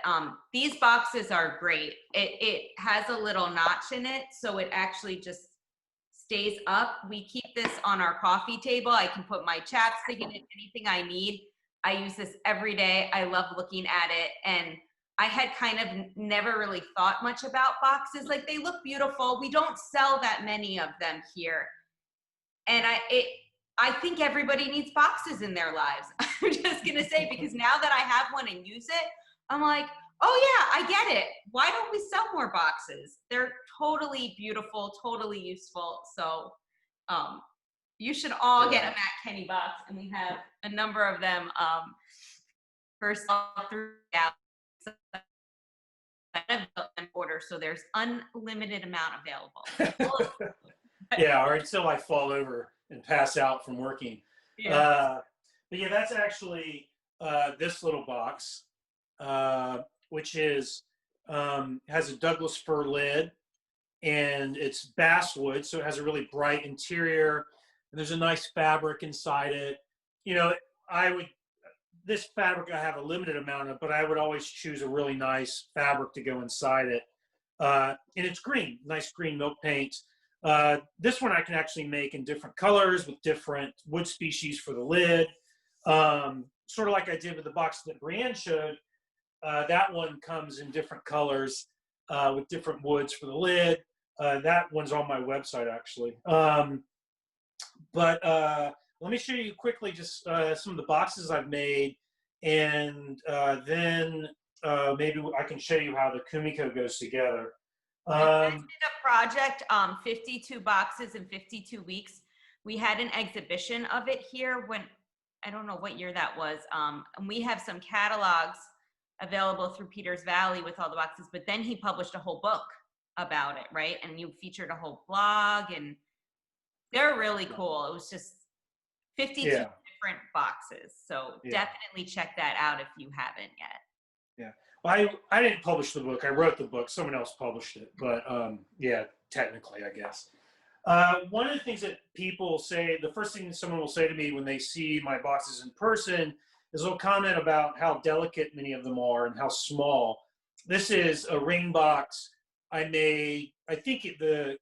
these boxes are great. It has a little notch in it, so it actually just stays up. We keep this on our coffee table. I can put my chapstick in it, anything I need. I use this every day. I love looking at it, and I had kind of never really thought much about boxes. Like, they look beautiful. We don't sell that many of them here. And I think everybody needs boxes in their lives. I'm just going to say, because now that I have one and use it, I'm like, oh yeah, I get it. Why don't we sell more boxes? They're totally beautiful, totally useful. So you should all get a Matt Kenney box, and we have a number of them. First through order, so there's unlimited amount available. Yeah, or until I fall over and pass out from working. Yeah. But yeah, that's actually this little box, which is has a Douglas fir lid, and it's basswood, so it has a really bright interior, and there's a nice fabric inside it. You know, this fabric I have a limited amount of, but I would always choose a really nice fabric to go inside it. And it's green, nice green milk paint. This one I can actually make in different colors with different wood species for the lid. Sort of like I did with the box that Brienne showed. That one comes in different colors with different woods for the lid. That one's on my website, actually. But let me show you quickly just some of the boxes I've made, and then maybe I can show you how the Kumiko goes together. I did a project, 52 boxes in 52 weeks. We had an exhibition of it here when, I don't know what year that was. And we have some catalogs available through Peters Valley with all the boxes, but then he published a whole book about it, right? And you featured a whole blog, and they're really cool. It was just 52 different boxes. So definitely check that out if you haven't yet. Yeah. Well, I didn't publish the book. I wrote the book. Someone else published it. But yeah, technically, I guess. One of the things that people say, the first thing someone will say to me when they see my boxes in person is they'll comment about how delicate many of them are and how small. This is a ring box I made. I think the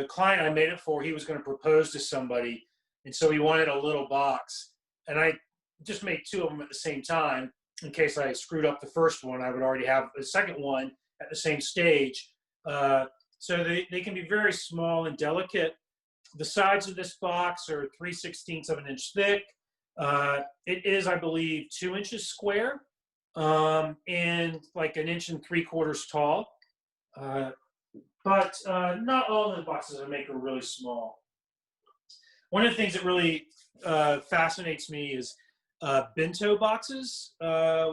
client I made it for, he was going to propose to somebody, and so he wanted a little box, and I just made two of them at the same time in case I screwed up the first one. I would already have the second one at the same stage. So they can be very small and delicate. The sides of this box are 3/16 of an inch thick. It is, I believe, 2 inches square and like 1.75 inches tall. But not all of the boxes I make are really small. One of the things that really fascinates me is bento boxes,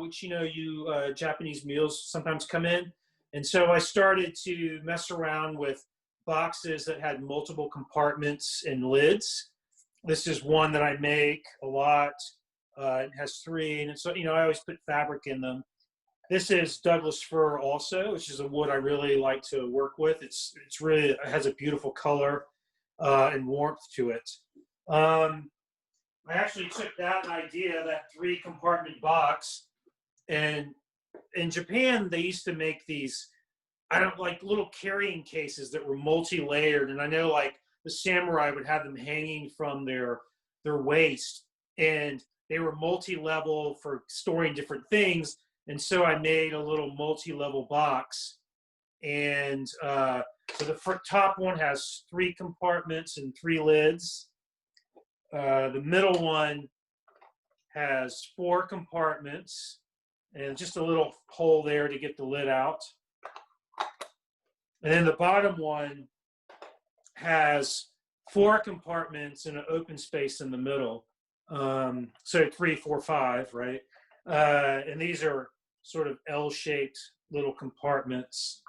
which, you Japanese meals sometimes come in. And so I started to mess around with boxes that had multiple compartments and lids. This is one that I make a lot. It has 3, and so, I always put fabric in them. This is Douglas fir also, which is a wood I really like to work with. It has a beautiful color and warmth to it. I actually took that idea, that 3-compartment box, and in Japan, they used to make these, little carrying cases that were multi-layered. And I know, like, the samurai would have them hanging from their waist, and they were multi-level for storing different things. And so I made a little multi-level box. And so the top one has 3 compartments and 3 lids. The middle one has 4 compartments and just a little hole there to get the lid out. And then the bottom one has 4 compartments and an open space in the middle. So 3, 4, 5, right? And these are sort of L-shaped little compartments.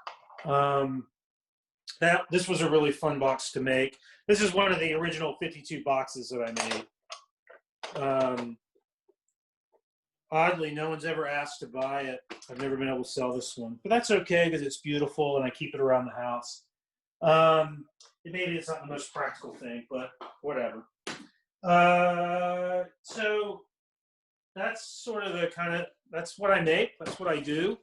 This was a really fun box to make. This is one of the original 52 boxes that I made. Oddly, no one's ever asked to buy it. I've never been able to sell this one, but that's okay because it's beautiful and I keep it around the house. Maybe it's not the most practical thing, but whatever. So that's sort of that's what I make. That's what I do.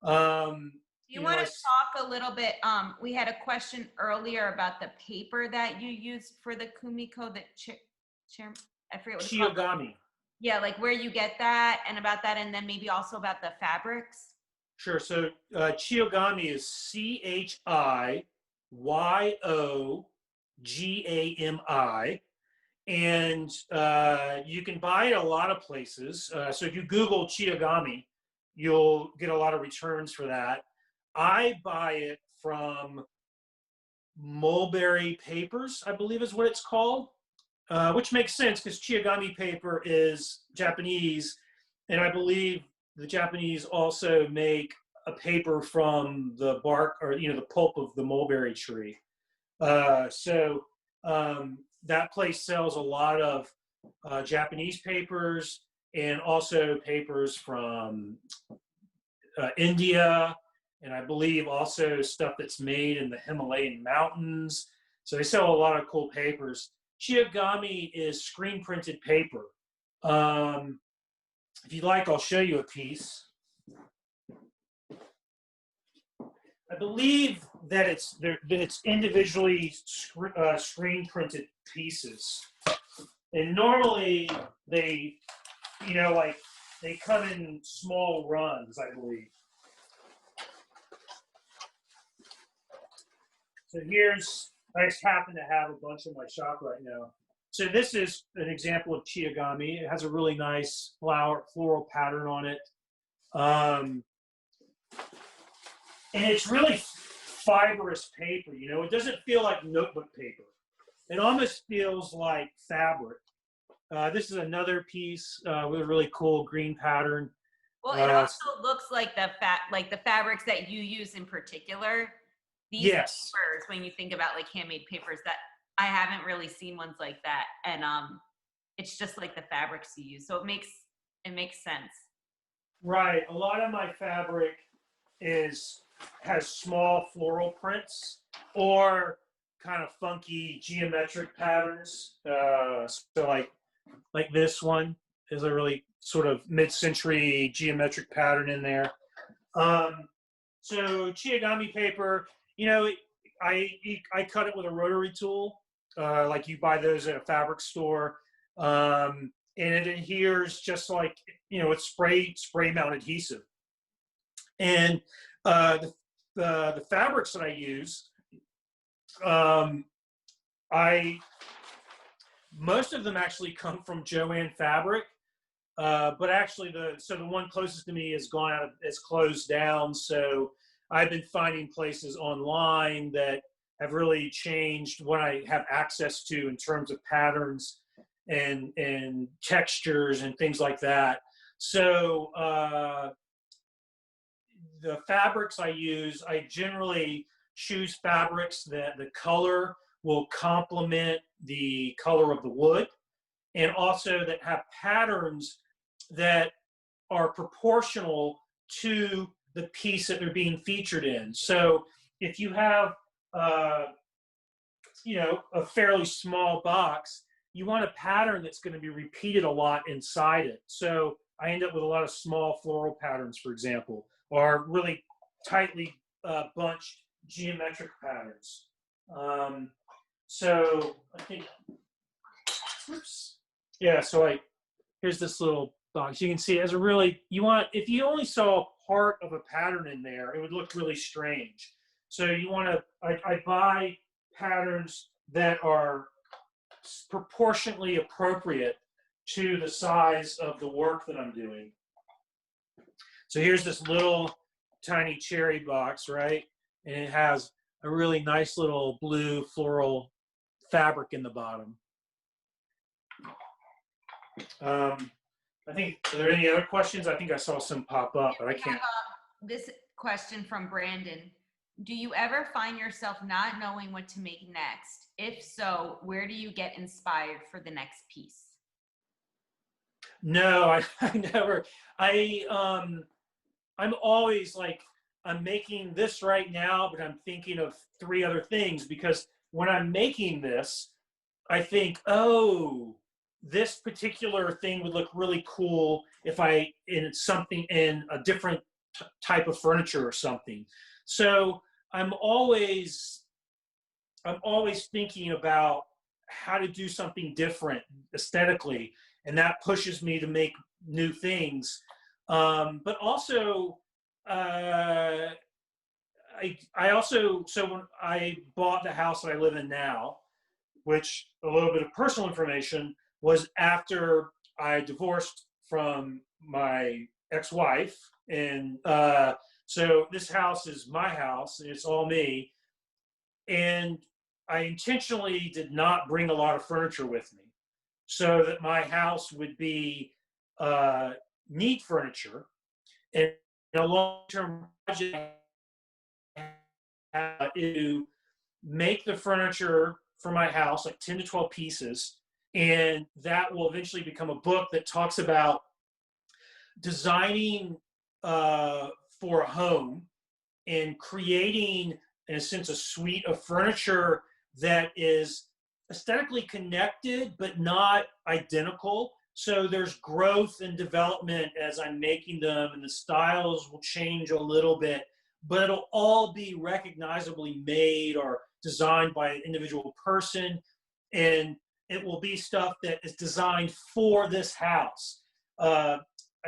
Do you want to talk a little bit? We had a question earlier about the paper that you used for the Kumiko, I forget what it's called. Chiogami. Yeah, like where you get that and about that, and then maybe also about the fabrics. Sure. So Chiogami is ChiyoGami, and you can buy it a lot of places. So if you Google Chiogami, you'll get a lot of returns for that. I buy it from Mulberry Papers, I believe is what it's called, which makes sense because Chiogami paper is Japanese, and I believe the Japanese also make a paper from the bark or the pulp of the mulberry tree. So that place sells a lot of Japanese papers and also papers from India, and I believe also stuff that's made in the Himalayan mountains. So they sell a lot of cool papers. Chiagami is screen printed paper. If you'd like, I'll show you a piece. I believe that it's individually screen printed pieces, and normally they, like they come in small runs, I believe. So I just happen to have a bunch in my shop right now. So this is an example of Chiagami. It has a really nice floral pattern on it. And it's really fibrous paper, It doesn't feel like notebook paper. It almost feels like fabric. This is another piece with a really cool green pattern. Well, it also looks like the fabrics that you use in particular. These Yes. papers, when you think about like handmade papers, that I haven't really seen ones like that, and it's just like the fabrics you use, so it makes sense. Right. A lot of my fabric has small floral prints or kind of funky geometric patterns. So like this one is a really sort of mid-century geometric pattern in there. So Chiagami paper, I cut it with a rotary tool, like you buy those at a fabric store, and it adheres just like it's spray mount adhesive. And the fabrics that I use, most of them actually come from Joann Fabric, but actually the one closest to me has closed down. So I've been finding places online that have really changed what I have access to in terms of patterns and textures and things like that. So the fabrics I use, I generally choose fabrics that the color will complement the color of the wood, and also that have patterns that are proportional to the piece that they're being featured in. So if you have a fairly small box, you want a pattern that's going to be repeated a lot inside it. So I end up with a lot of small floral patterns, for example, or really tightly bunched geometric patterns. So I think, oops. Yeah, so here's this little box. You can see it as if you only saw part of a pattern in there, it would look really strange. So I buy patterns that are proportionately appropriate to the size of the work that I'm doing. So here's this little tiny cherry box, right? And it has a really nice little blue floral fabric in the bottom. I think, are there any other questions? I think I saw some pop up, but I can't. This question from Brandon. Do you ever find yourself not knowing what to make next? If so, where do you get inspired for the next piece? No, I never. I'm always like, I'm making this right now, but I'm thinking of 3 other things, because when I'm making this, I think, oh, this particular thing would look really cool if it's something in a different type of furniture or something. So I'm always thinking about how to do something different aesthetically, and that pushes me to make new things. But also, so when I bought the house that I live in now, which, a little bit of personal information, was after I divorced from my ex-wife. And so this house is my house, and it's all me. And I intentionally did not bring a lot of furniture with me, so that my house would be neat furniture. And a long-term project to make the furniture for my house, like 10 to 12 pieces, and that will eventually become a book that talks about designing for a home and creating, in a sense, a suite of furniture that is aesthetically connected but not identical. So there's growth and development as I'm making them, and the styles will change a little bit, but it'll all be recognizably made or designed by an individual person. And it will be stuff that is designed for this house. I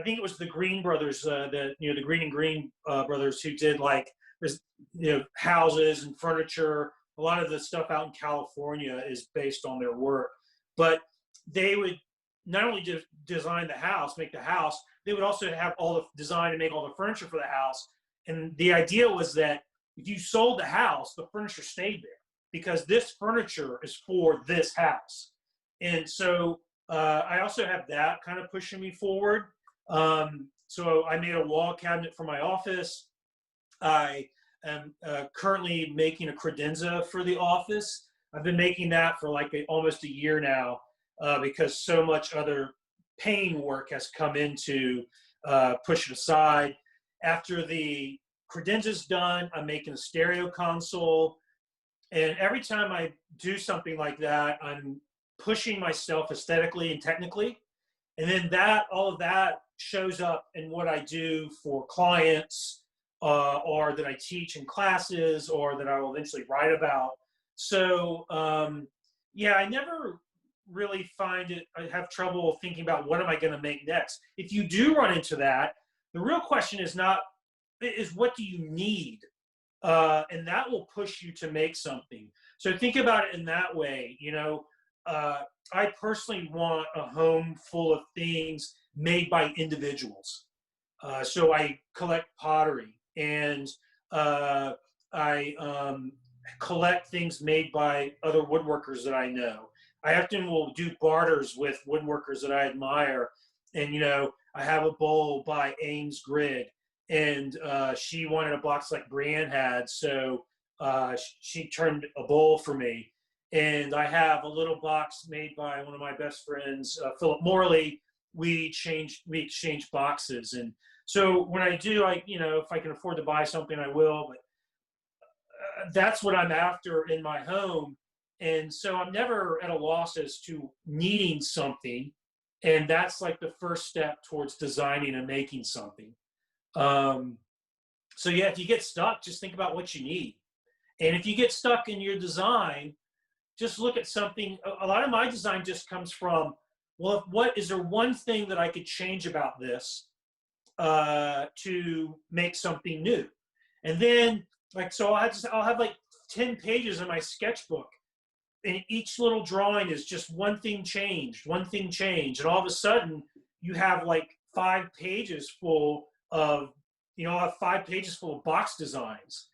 think it was the Green brothers, the Green and Green brothers, who did like, houses and furniture. A lot of the stuff out in California is based on their work. But they would not only design the house, make the house, they would also have all the design and make all the furniture for the house. And the idea was that if you sold the house, the furniture stayed there because this furniture is for this house. And so I also have that kind of pushing me forward. So I made a wall cabinet for my office. I am currently making a credenza for the office. I've been making that for like almost a year now because so much other pain work has come into push it aside. After the credenza's done, I'm making a stereo console. And every time I do something like that, I'm pushing myself aesthetically and technically. And then all of that shows up in what I do for clients or that I teach in classes or that I will eventually write about. So I never really I have trouble thinking about what am I going to make next. If you do run into that, the real question is what do you need? And that will push you to make something. So think about it in that way. I personally want a home full of things made by individuals. So I collect pottery and I collect things made by other woodworkers that I know. I often will do barters with woodworkers that I admire. And, I have a bowl by Ames Grid, and she wanted a box like Brianne had. So she turned a bowl for me. And I have a little box made by one of my best friends, Philip Morley. We exchange boxes. And so when I do, if I can afford to buy something, I will. But that's what I'm after in my home. And so I'm never at a loss as to needing something. And that's like the first step towards designing and making something. If you get stuck, just think about what you need. And if you get stuck in your design, just look at something. A lot of my design just comes from, well, is there one thing that I could change about this to make something new? And then, I'll have like 10 pages in my sketchbook, and each little drawing is just one thing changed, and all of a sudden you have like 5 pages full of, I'll have 5 pages full of box designs.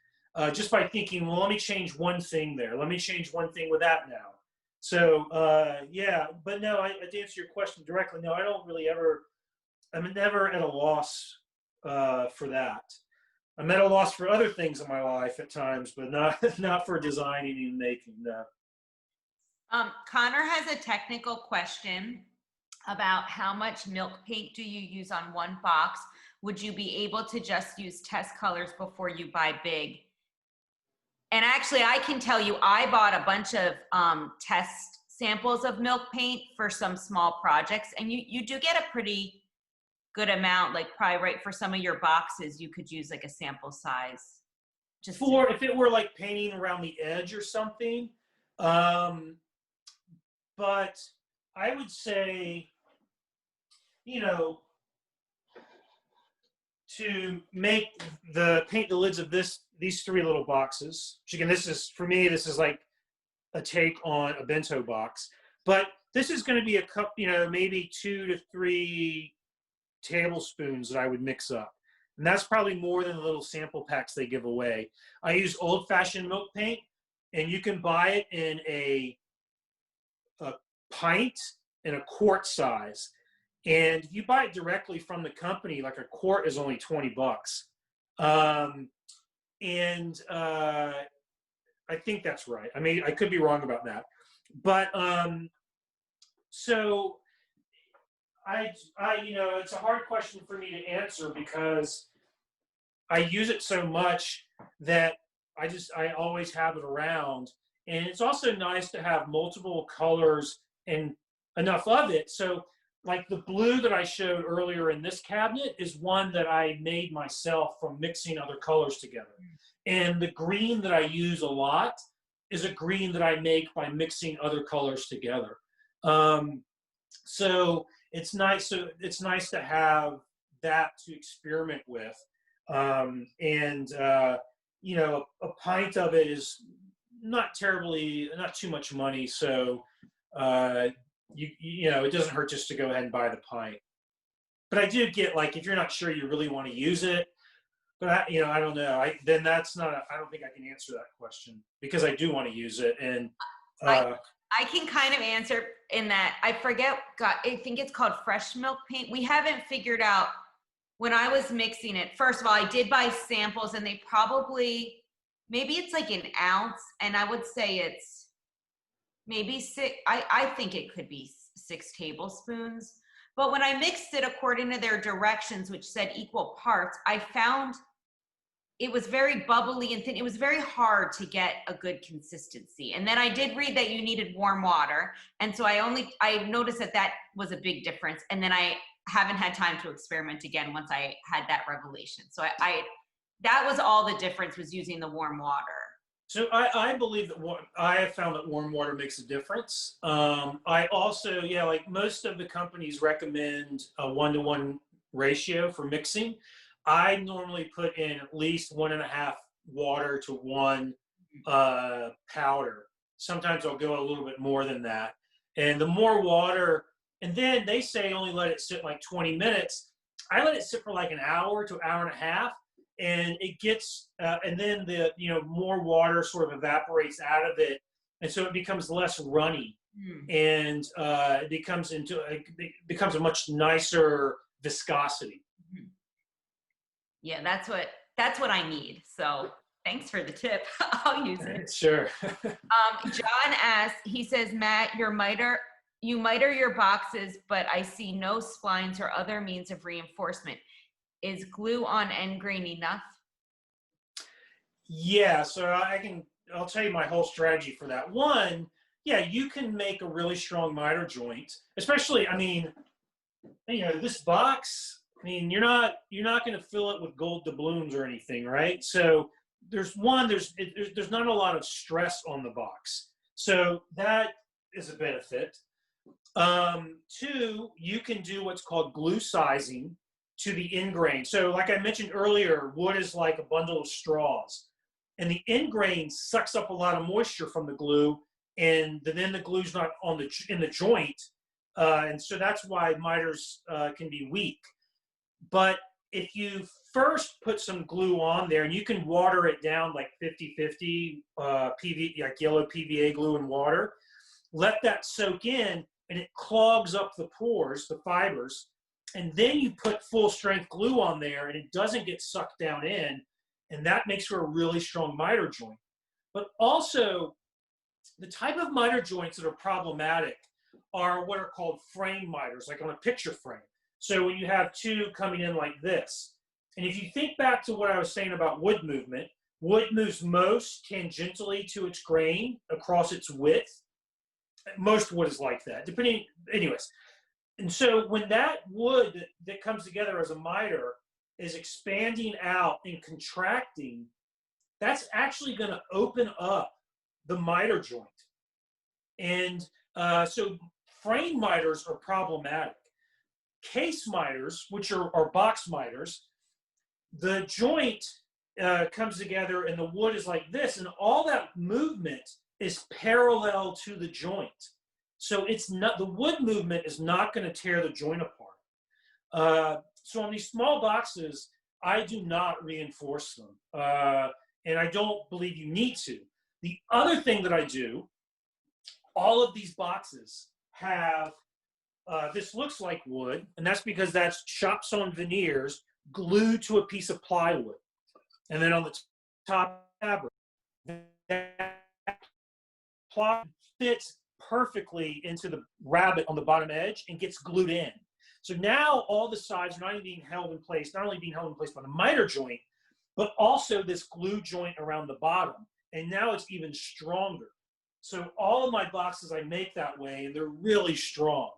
Just by thinking, well, let me change one thing there. Let me change one thing with that now. So, but no, to answer your question directly, no, I don't really I'm never at a loss for that. I'm at a loss for other things in my life at times, but not for designing and making, no. Connor has a technical question about how much milk paint do you use on one box? Would you be able to just use test colors before you buy big? And actually, I can tell you, I bought a bunch of test samples of milk paint for some small projects, and you do get a pretty good amount, like probably right for some of your boxes, you could use like a sample size. If it were like painting around the edge or something, but I would say, to paint the lids of these 3 little boxes, which again, this is like a take on a bento box, but this is going to be a cup, maybe 2 to 3 tablespoons that I would mix up. And that's probably more than the little sample packs they give away. I use old-fashioned milk paint, and you can buy it in a pint and a quart size. And if you buy it directly from the company, like a quart is only $20. I think that's right. I mean, I could be wrong about that. But so it's a hard question for me to answer because I use it so much that I always have it around. And it's also nice to have multiple colors and enough of it. So like the blue that I showed earlier in this cabinet is one that I made myself from mixing other colors together. And the green that I use a lot is a green that I make by mixing other colors together. So it's nice. So it's nice to have that to experiment with. A pint of it is not too much money. So it doesn't hurt just to go ahead and buy the pint. But I do get, like, if you're not sure you really want to use it, but I don't know. I don't think I can answer that question because I do want to use it. And I can kind of answer in that I forget. God, I think it's called fresh milk paint. We haven't figured out when I was mixing it. First of all, I did buy samples, and they probably maybe it's like an ounce, and I would say it's maybe six. I think it could be 6 tablespoons. But when I mixed it according to their directions, which said equal parts, I found it was very bubbly and thin. It was very hard to get a good consistency. And then I did read that you needed warm water. And so I noticed that was a big difference. And then I haven't had time to experiment again once I had that revelation. So that was all the difference, was using the warm water. So I believe that I have found that warm water makes a difference. I also, like most of the companies recommend a 1-to-1 ratio for mixing. I normally put in at least 1.5 water to 1 powder. Sometimes I'll go a little bit more than that. And the more water, and then they say only let it sit like 20 minutes. I let it sit for like an hour to hour and a half. And it gets, and then the more water sort of evaporates out of it, and so it becomes less runny, and it becomes a much nicer viscosity. Yeah, that's what I need. So thanks for the tip. I'll use it. Sure. John asks, he says, Matt, you miter your boxes, but I see no splines or other means of reinforcement. Is glue on end grain enough? Yeah, so I'll tell you my whole strategy for that. One, you can make a really strong miter joint, especially, this box, you're not going to fill it with gold doubloons or anything, right? So there's not a lot of stress on the box. So that is a benefit. 2, you can do what's called glue sizing to the end grain. So like I mentioned earlier, wood is like a bundle of straws, and the end grain sucks up a lot of moisture from the glue, and then the glue's not in the joint, and so that's why miters can be weak. But if you first put some glue on there, and you can water it down like 50-50, like yellow PVA glue and water, let that soak in, and it clogs up the pores, the fibers. And then you put full strength glue on there, and it doesn't get sucked down in, and that makes for a really strong miter joint. But also, the type of miter joints that are problematic are what are called frame miters, like on a picture frame. So when you have 2 coming in like this, and if you think back to what I was saying about wood movement, wood moves most tangentially to its grain across its width. Most wood is like that, anyways. And so when that wood that comes together as a miter is expanding out and contracting, that's actually going to open up the miter joint. And so frame miters are problematic. Case miters, which are box miters, the joint comes together and the wood is like this, and all that movement is parallel to the joint. So the wood movement is not going to tear the joint apart. So on these small boxes, I do not reinforce them. And I don't believe you need to. The other thing that I do, all of these boxes have, this looks like wood, and that's because that's shop sewn veneers glued to a piece of plywood. And then on the top fabric, that plywood fits perfectly into the rabbet on the bottom edge and gets glued in. So now all the sides are not only being held in place by the miter joint, but also this glue joint around the bottom. And now it's even stronger. So all of my boxes I make that way, and they're really strong.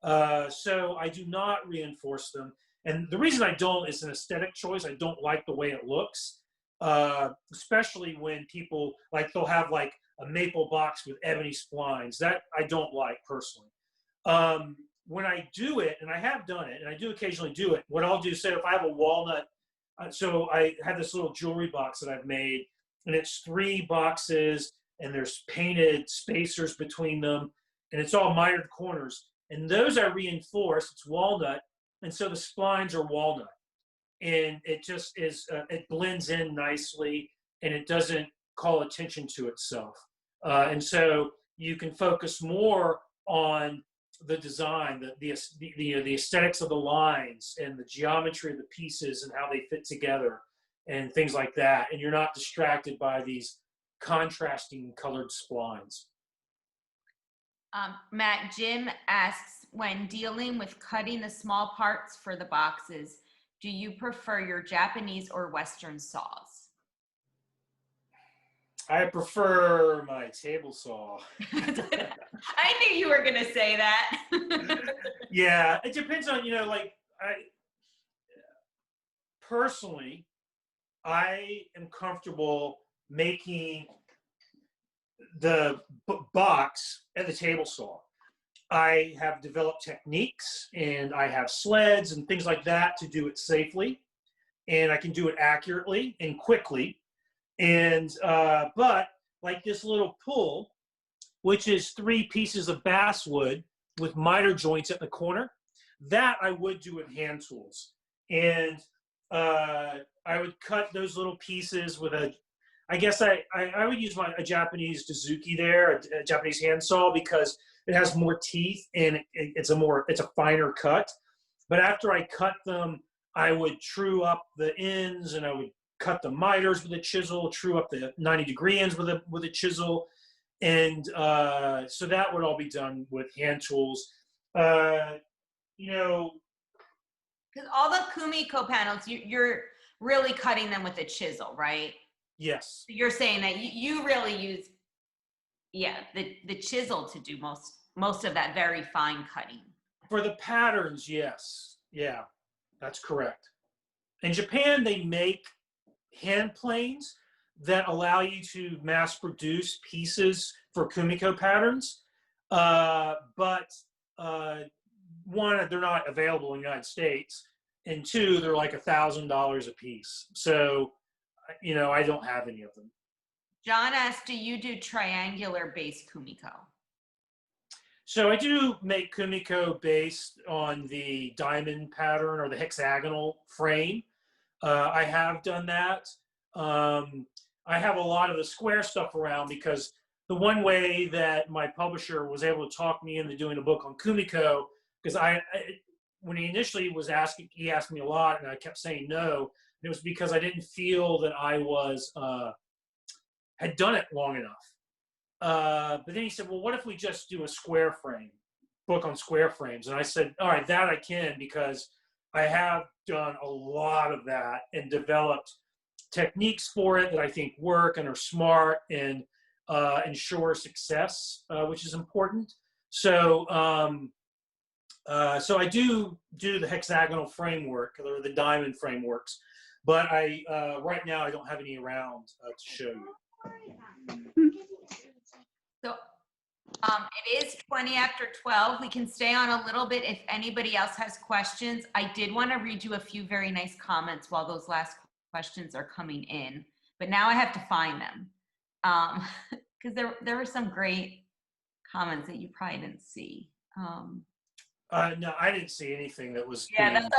So I do not reinforce them. And the reason I don't is an aesthetic choice. I don't like the way it looks, especially when people, like, they'll have like a maple box with ebony splines. That I don't like personally. When I do it, and I have done it, and I do occasionally do it, what I'll do, say if I have a walnut, so I have this little jewelry box that I've made, and it's 3 boxes, and there's painted spacers between them, and it's all mitered corners. And those I reinforce, it's walnut, and so the splines are walnut. And it just is, it blends in nicely, and it doesn't call attention to itself. And so you can focus more on the design, the aesthetics of the lines and the geometry of the pieces and how they fit together and things like that. And you're not distracted by these contrasting colored splines. Matt, Jim asks, when dealing with cutting the small parts for the boxes, do you prefer your Japanese or Western saws? I prefer my table saw. I knew you were going to say that. Yeah, it depends on, like, personally, I am comfortable making the box at the table saw. I have developed techniques, and I have sleds and things like that to do it safely, and I can do it accurately and quickly. And but like this little pull, which is 3 pieces of basswood with miter joints at the corner, that I would do with hand tools. And I would cut those little pieces with I guess I would use a Japanese Dozuki there, a Japanese handsaw, because it has more teeth and it's a finer cut. But after I cut them, I would true up the ends, and I would cut the miters with a chisel, true up the 90-degree ends with a chisel. And so that would all be done with hand tools. Because all the Kumiko panels, you're really cutting them with a chisel, right? Yes. So you're saying that you really use, the chisel to do most of that very fine cutting. For the patterns, yes. Yeah, that's correct. In Japan, they make hand planes that allow you to mass produce pieces for Kumiko patterns. But one, they're not available in the United States. And 2, they're like $1,000 a piece. So, I don't have any of them. John asked, do you do triangular base Kumiko? So I do make Kumiko based on the diamond pattern or the hexagonal frame. I have done that. I have a lot of the square stuff around, because the one way that my publisher was able to talk me into doing a book on Kumiko, because when he initially was asking, he asked me a lot, and I kept saying no. And it was because I didn't feel that I had done it long enough. But then he said, well, what if we just do a square frame, book on square frames? And I said, all right, that I can, because I have done a lot of that and developed techniques for it that I think work and are smart and ensure success, which is important. So, so I do the hexagonal framework or the diamond frameworks, but right now I don't have any around to show you. So it is 20 after 12. We can stay on a little bit if anybody else has questions. I did want to read you a few very nice comments while those last questions are coming in, but now I have to find them, because there were some great comments that you probably didn't see. No, I didn't see anything that was. Yeah, that's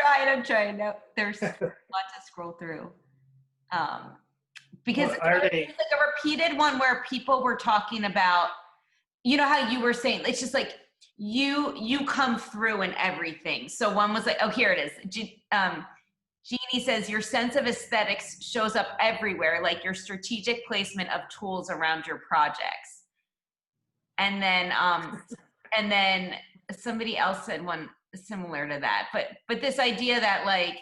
why I'm trying. No, there's a lot to scroll through. Because there's like a repeated one where people were talking about, how you were saying, it's just like you come through in everything. So one was like, oh, here it is. Jeannie says, your sense of aesthetics shows up everywhere, like your strategic placement of tools around your projects. And then somebody else said one, similar to that. But this idea that like,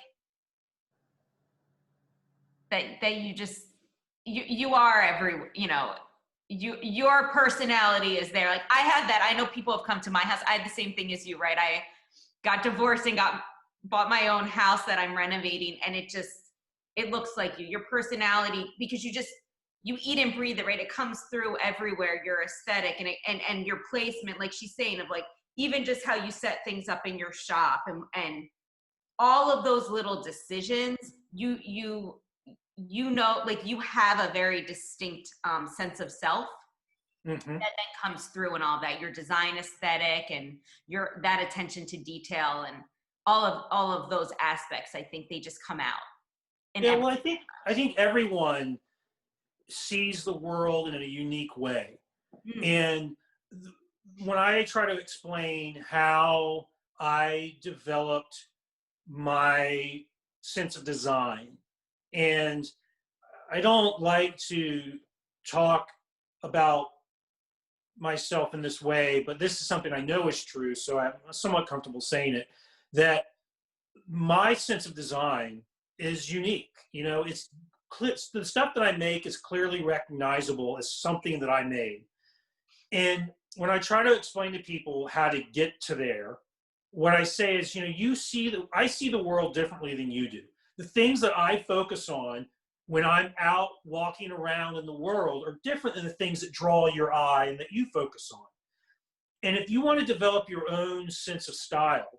that you just, you are every, you know, your personality is there. Like I had that. I know people have come to my house. I had the same thing as you, right? I got divorced and bought my own house that I'm renovating, and it looks like you. Your personality, because you eat and breathe it, right? It comes through everywhere. Your aesthetic and your placement, like she's saying, of like even just how you set things up in your shop and all of those little decisions. You know, like you have a very distinct sense of self that then comes through and all that, your design aesthetic and that attention to detail and all of those aspects. I think they just come out. Yeah, well, I think everyone sees the world in a unique way. And when I try to explain how I developed my sense of design, and I don't like to talk about myself in this way, but this is something I know is true, so I'm somewhat comfortable saying it, that my sense of design is unique. You know, it's the stuff that I make is clearly recognizable as something that I made. And when I try to explain to people how to get to there, what I say is, you know, I see the world differently than you do. The things that I focus on when I'm out walking around in the world are different than the things that draw your eye and that you focus on. And if you want to develop your own sense of style,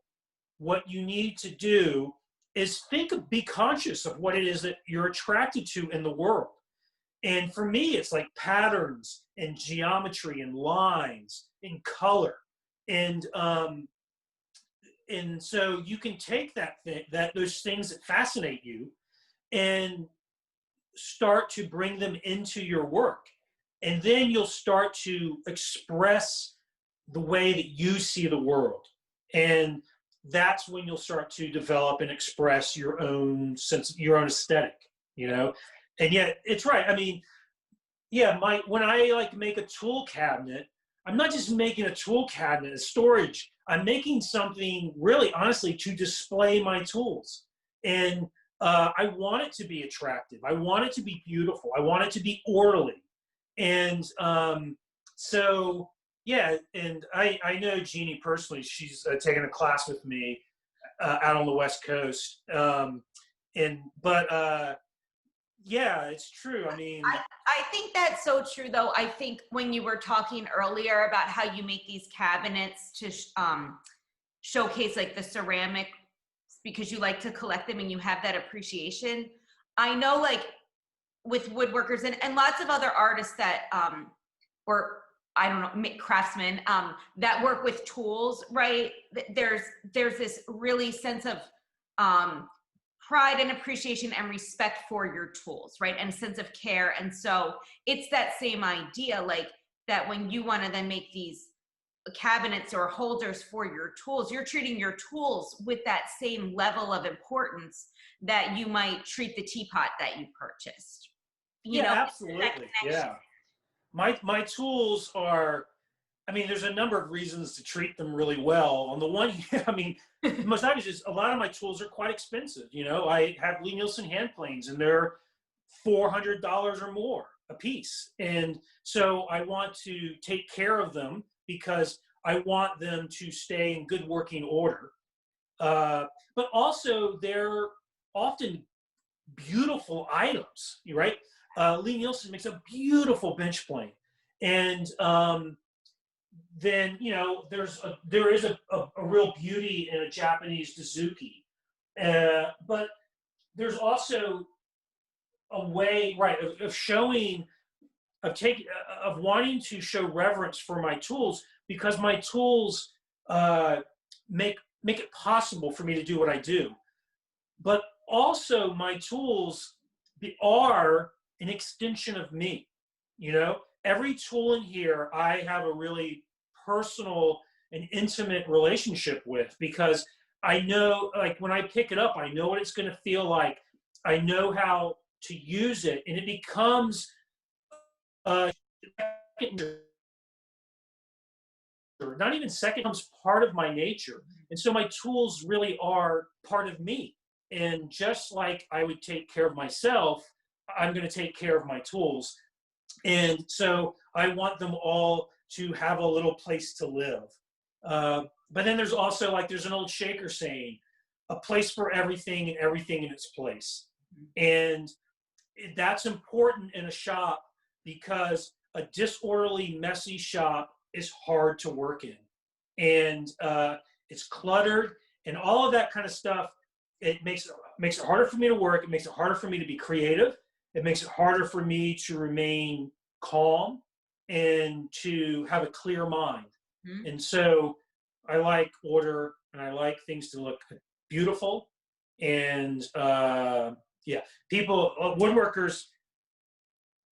what you need to do is be conscious of what it is that you're attracted to in the world. And for me, it's like patterns and geometry and lines and color. And so you can take those things that fascinate you and start to bring them into your work. And then you'll start to express the way that you see the world. And that's when you'll start to develop and express your own sense, your own aesthetic, you know? And yet it's right. I mean, yeah, when I like make a tool cabinet, I'm not just making a tool cabinet as storage. I'm making something really, honestly, to display my tools. And I want it to be attractive. I want it to be beautiful. I want it to be orderly. And so, yeah, and I know Jeannie personally. She's taken a class with me out on the West Coast. Yeah, it's true. I mean, I think that's so true, though. I think when you were talking earlier about how you make these cabinets to showcase like the ceramic, because you like to collect them and you have that appreciation. I know, like with woodworkers and lots of other artists that or I don't know, craftsmen that work with tools, right? There's this really sense of pride and appreciation and respect for your tools, right? And sense of care. And so it's that same idea, like that when you want to then make these cabinets or holders for your tools, you're treating your tools with that same level of importance that you might treat the teapot that you purchased. You know, absolutely. Yeah. My tools are, I mean, there's a number of reasons to treat them really well. On the one hand, I mean, most obvious is a lot of my tools are quite expensive. You know, I have Lee Nielsen hand planes and they're $400 or more a piece. And so I want to take care of them because I want them to stay in good working order. But also they're often beautiful items, right? Lee Nielsen makes a beautiful bench plane. And then, you know, there is a real beauty in a Japanese Dozuki. But there's also a way, right, of showing, of wanting to show reverence for my tools, because my tools make it possible for me to do what I do. But also my tools are an extension of me. You know, every tool in here I have a really personal and intimate relationship with, because I know, like when I pick it up, I know what it's going to feel like. I know how to use it, and it becomes not even second, becomes part of my nature. And so my tools really are part of me. And just like I would take care of myself, I'm going to take care of my tools. And so I want them all to have a little place to live. But then there's also, like, there's an old Shaker saying, a place for everything and everything in its place. And that's important in a shop, because a disorderly, messy shop is hard to work in. And it's cluttered and all of that kind of stuff. It makes it harder for me to work. It makes it harder for me to be creative. It makes it harder for me to remain calm and to have a clear mind. Mm-hmm. And so I like order, and I like things to look beautiful. And people, woodworkers,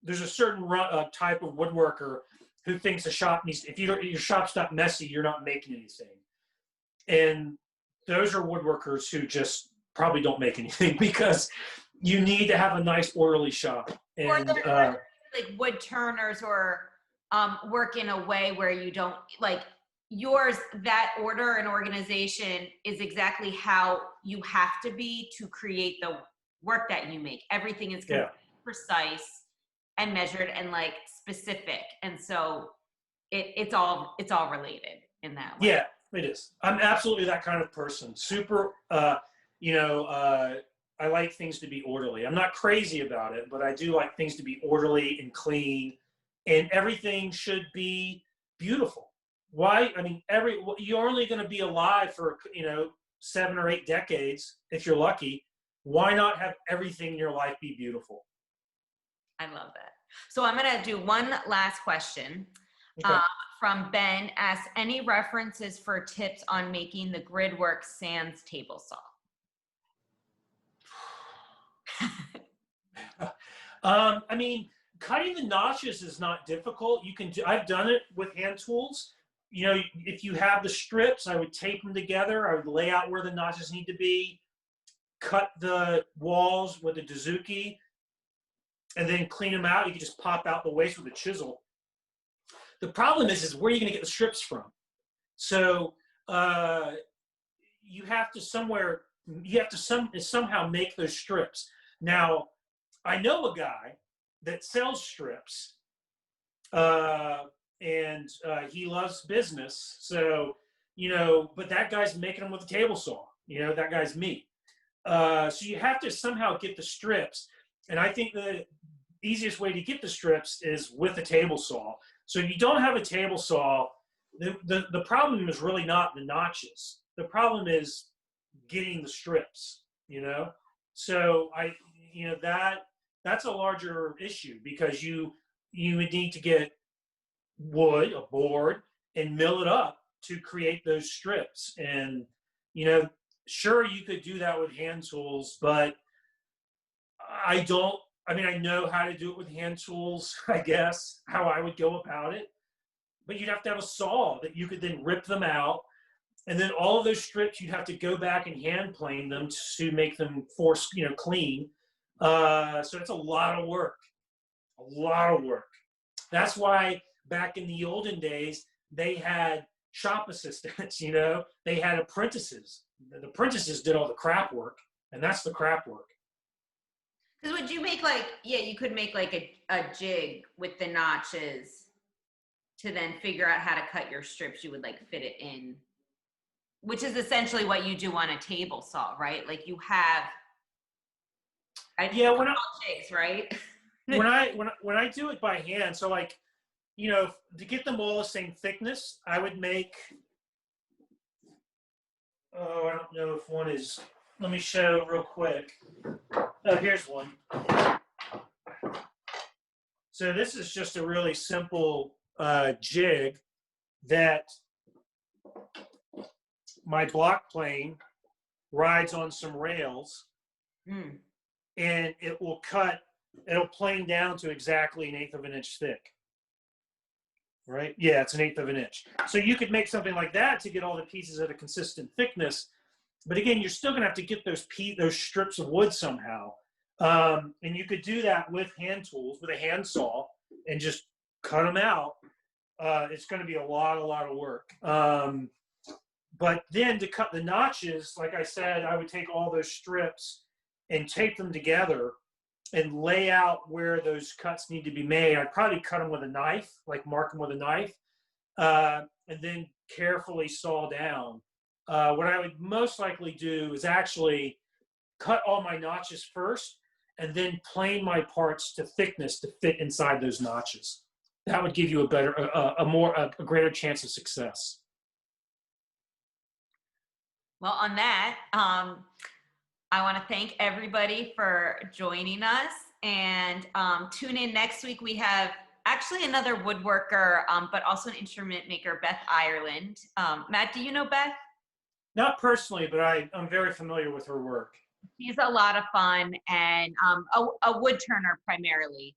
there's a certain type of woodworker who thinks a shop needs, if your shop's not messy, you're not making anything. And those are woodworkers who just probably don't make anything, because you need to have a nice, orderly shop. And like wood turners, or work in a way where you don't, like yours, that order and organization is exactly how you have to be to create the work that you make. Everything is precise and measured and like specific. And so it's all related in that way. Yeah, it is. I'm absolutely that kind of person. Super, I like things to be orderly. I'm not crazy about it, but I do like things to be orderly and clean, and everything should be beautiful. Why? I mean, you're only going to be alive for, 7 or 8 decades if you're lucky. Why not have everything in your life be beautiful? I love that. So I'm going to do one last question. Okay. From Ben, asks, any references for tips on making the Gridworks Sans table saw? I mean, cutting the notches is not difficult. I've done it with hand tools. If you have the strips, I would tape them together. I would lay out where the notches need to be, cut the walls with a Dozuki, and then clean them out. You can just pop out the waste with a chisel. The problem is where are you going to get the strips from? So you have to somehow make those strips. Now, I know a guy that sells strips, and he loves business. So, but that guy's making them with a table saw. That guy's me. So you have to somehow get the strips. And I think the easiest way to get the strips is with a table saw. So if you don't have a table saw, the problem is really not the notches. The problem is getting the strips, So that's a larger issue, because you would need to get wood, a board, and mill it up to create those strips. And, sure, you could do that with hand tools, but I know how to do it with hand tools, I guess, how I would go about it. But you'd have to have a saw that you could then rip them out. And then all of those strips, you'd have to go back and hand plane them to make them clean. So it's a lot of work. That's why back in the olden days, they had shop assistants, they had apprentices. The apprentices did all the crap work, and that's the crap work. Because would you make you could make like a jig with the notches to then figure out how to cut your strips. You would like fit it in, which is essentially what you do on a table saw, right? Like you have, jigs, right? when I do it by hand, so like, to get them all the same thickness, I would make, I don't know if one is, let me show real quick. Oh, here's one. So this is just a really simple jig that my block plane rides on some rails, and it'll plane down to exactly 1/8 of an inch thick. Right? Yeah, it's 1/8 of an inch. So you could make something like that to get all the pieces at a consistent thickness. But again, you're still going to have to get those strips of wood somehow. And you could do that with hand tools, with a hand saw, and just cut them out. it's going to be a lot of work. But then to cut the notches, like I said, I would take all those strips and tape them together and lay out where those cuts need to be made. I'd probably cut them with a knife, like mark them with a knife, and then carefully saw down. What I would most likely do is actually cut all my notches first and then plane my parts to thickness to fit inside those notches. That would give you a greater chance of success. Well, on that, I want to thank everybody for joining us, and tune in next week. We have actually another woodworker, but also an instrument maker, Beth Ireland. Matt, do you know Beth? Not personally, but I'm very familiar with her work. She's a lot of fun, and a wood turner primarily.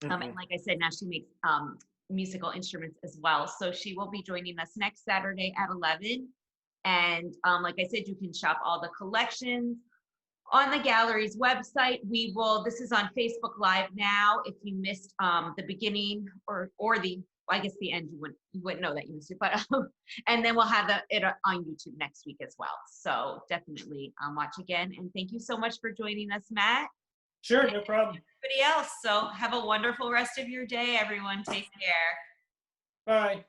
And like I said, now she makes musical instruments as well. So she will be joining us next Saturday at 11. And like I said, you can shop all the collections on the gallery's website. This is on Facebook Live now. If you missed the beginning or the, I guess the end, you wouldn't know that you missed it, but and then we'll have it on YouTube next week as well. So definitely watch again. And thank you so much for joining us, Matt. Sure, no problem. Everybody else. So have a wonderful rest of your day, everyone. Take care. Bye.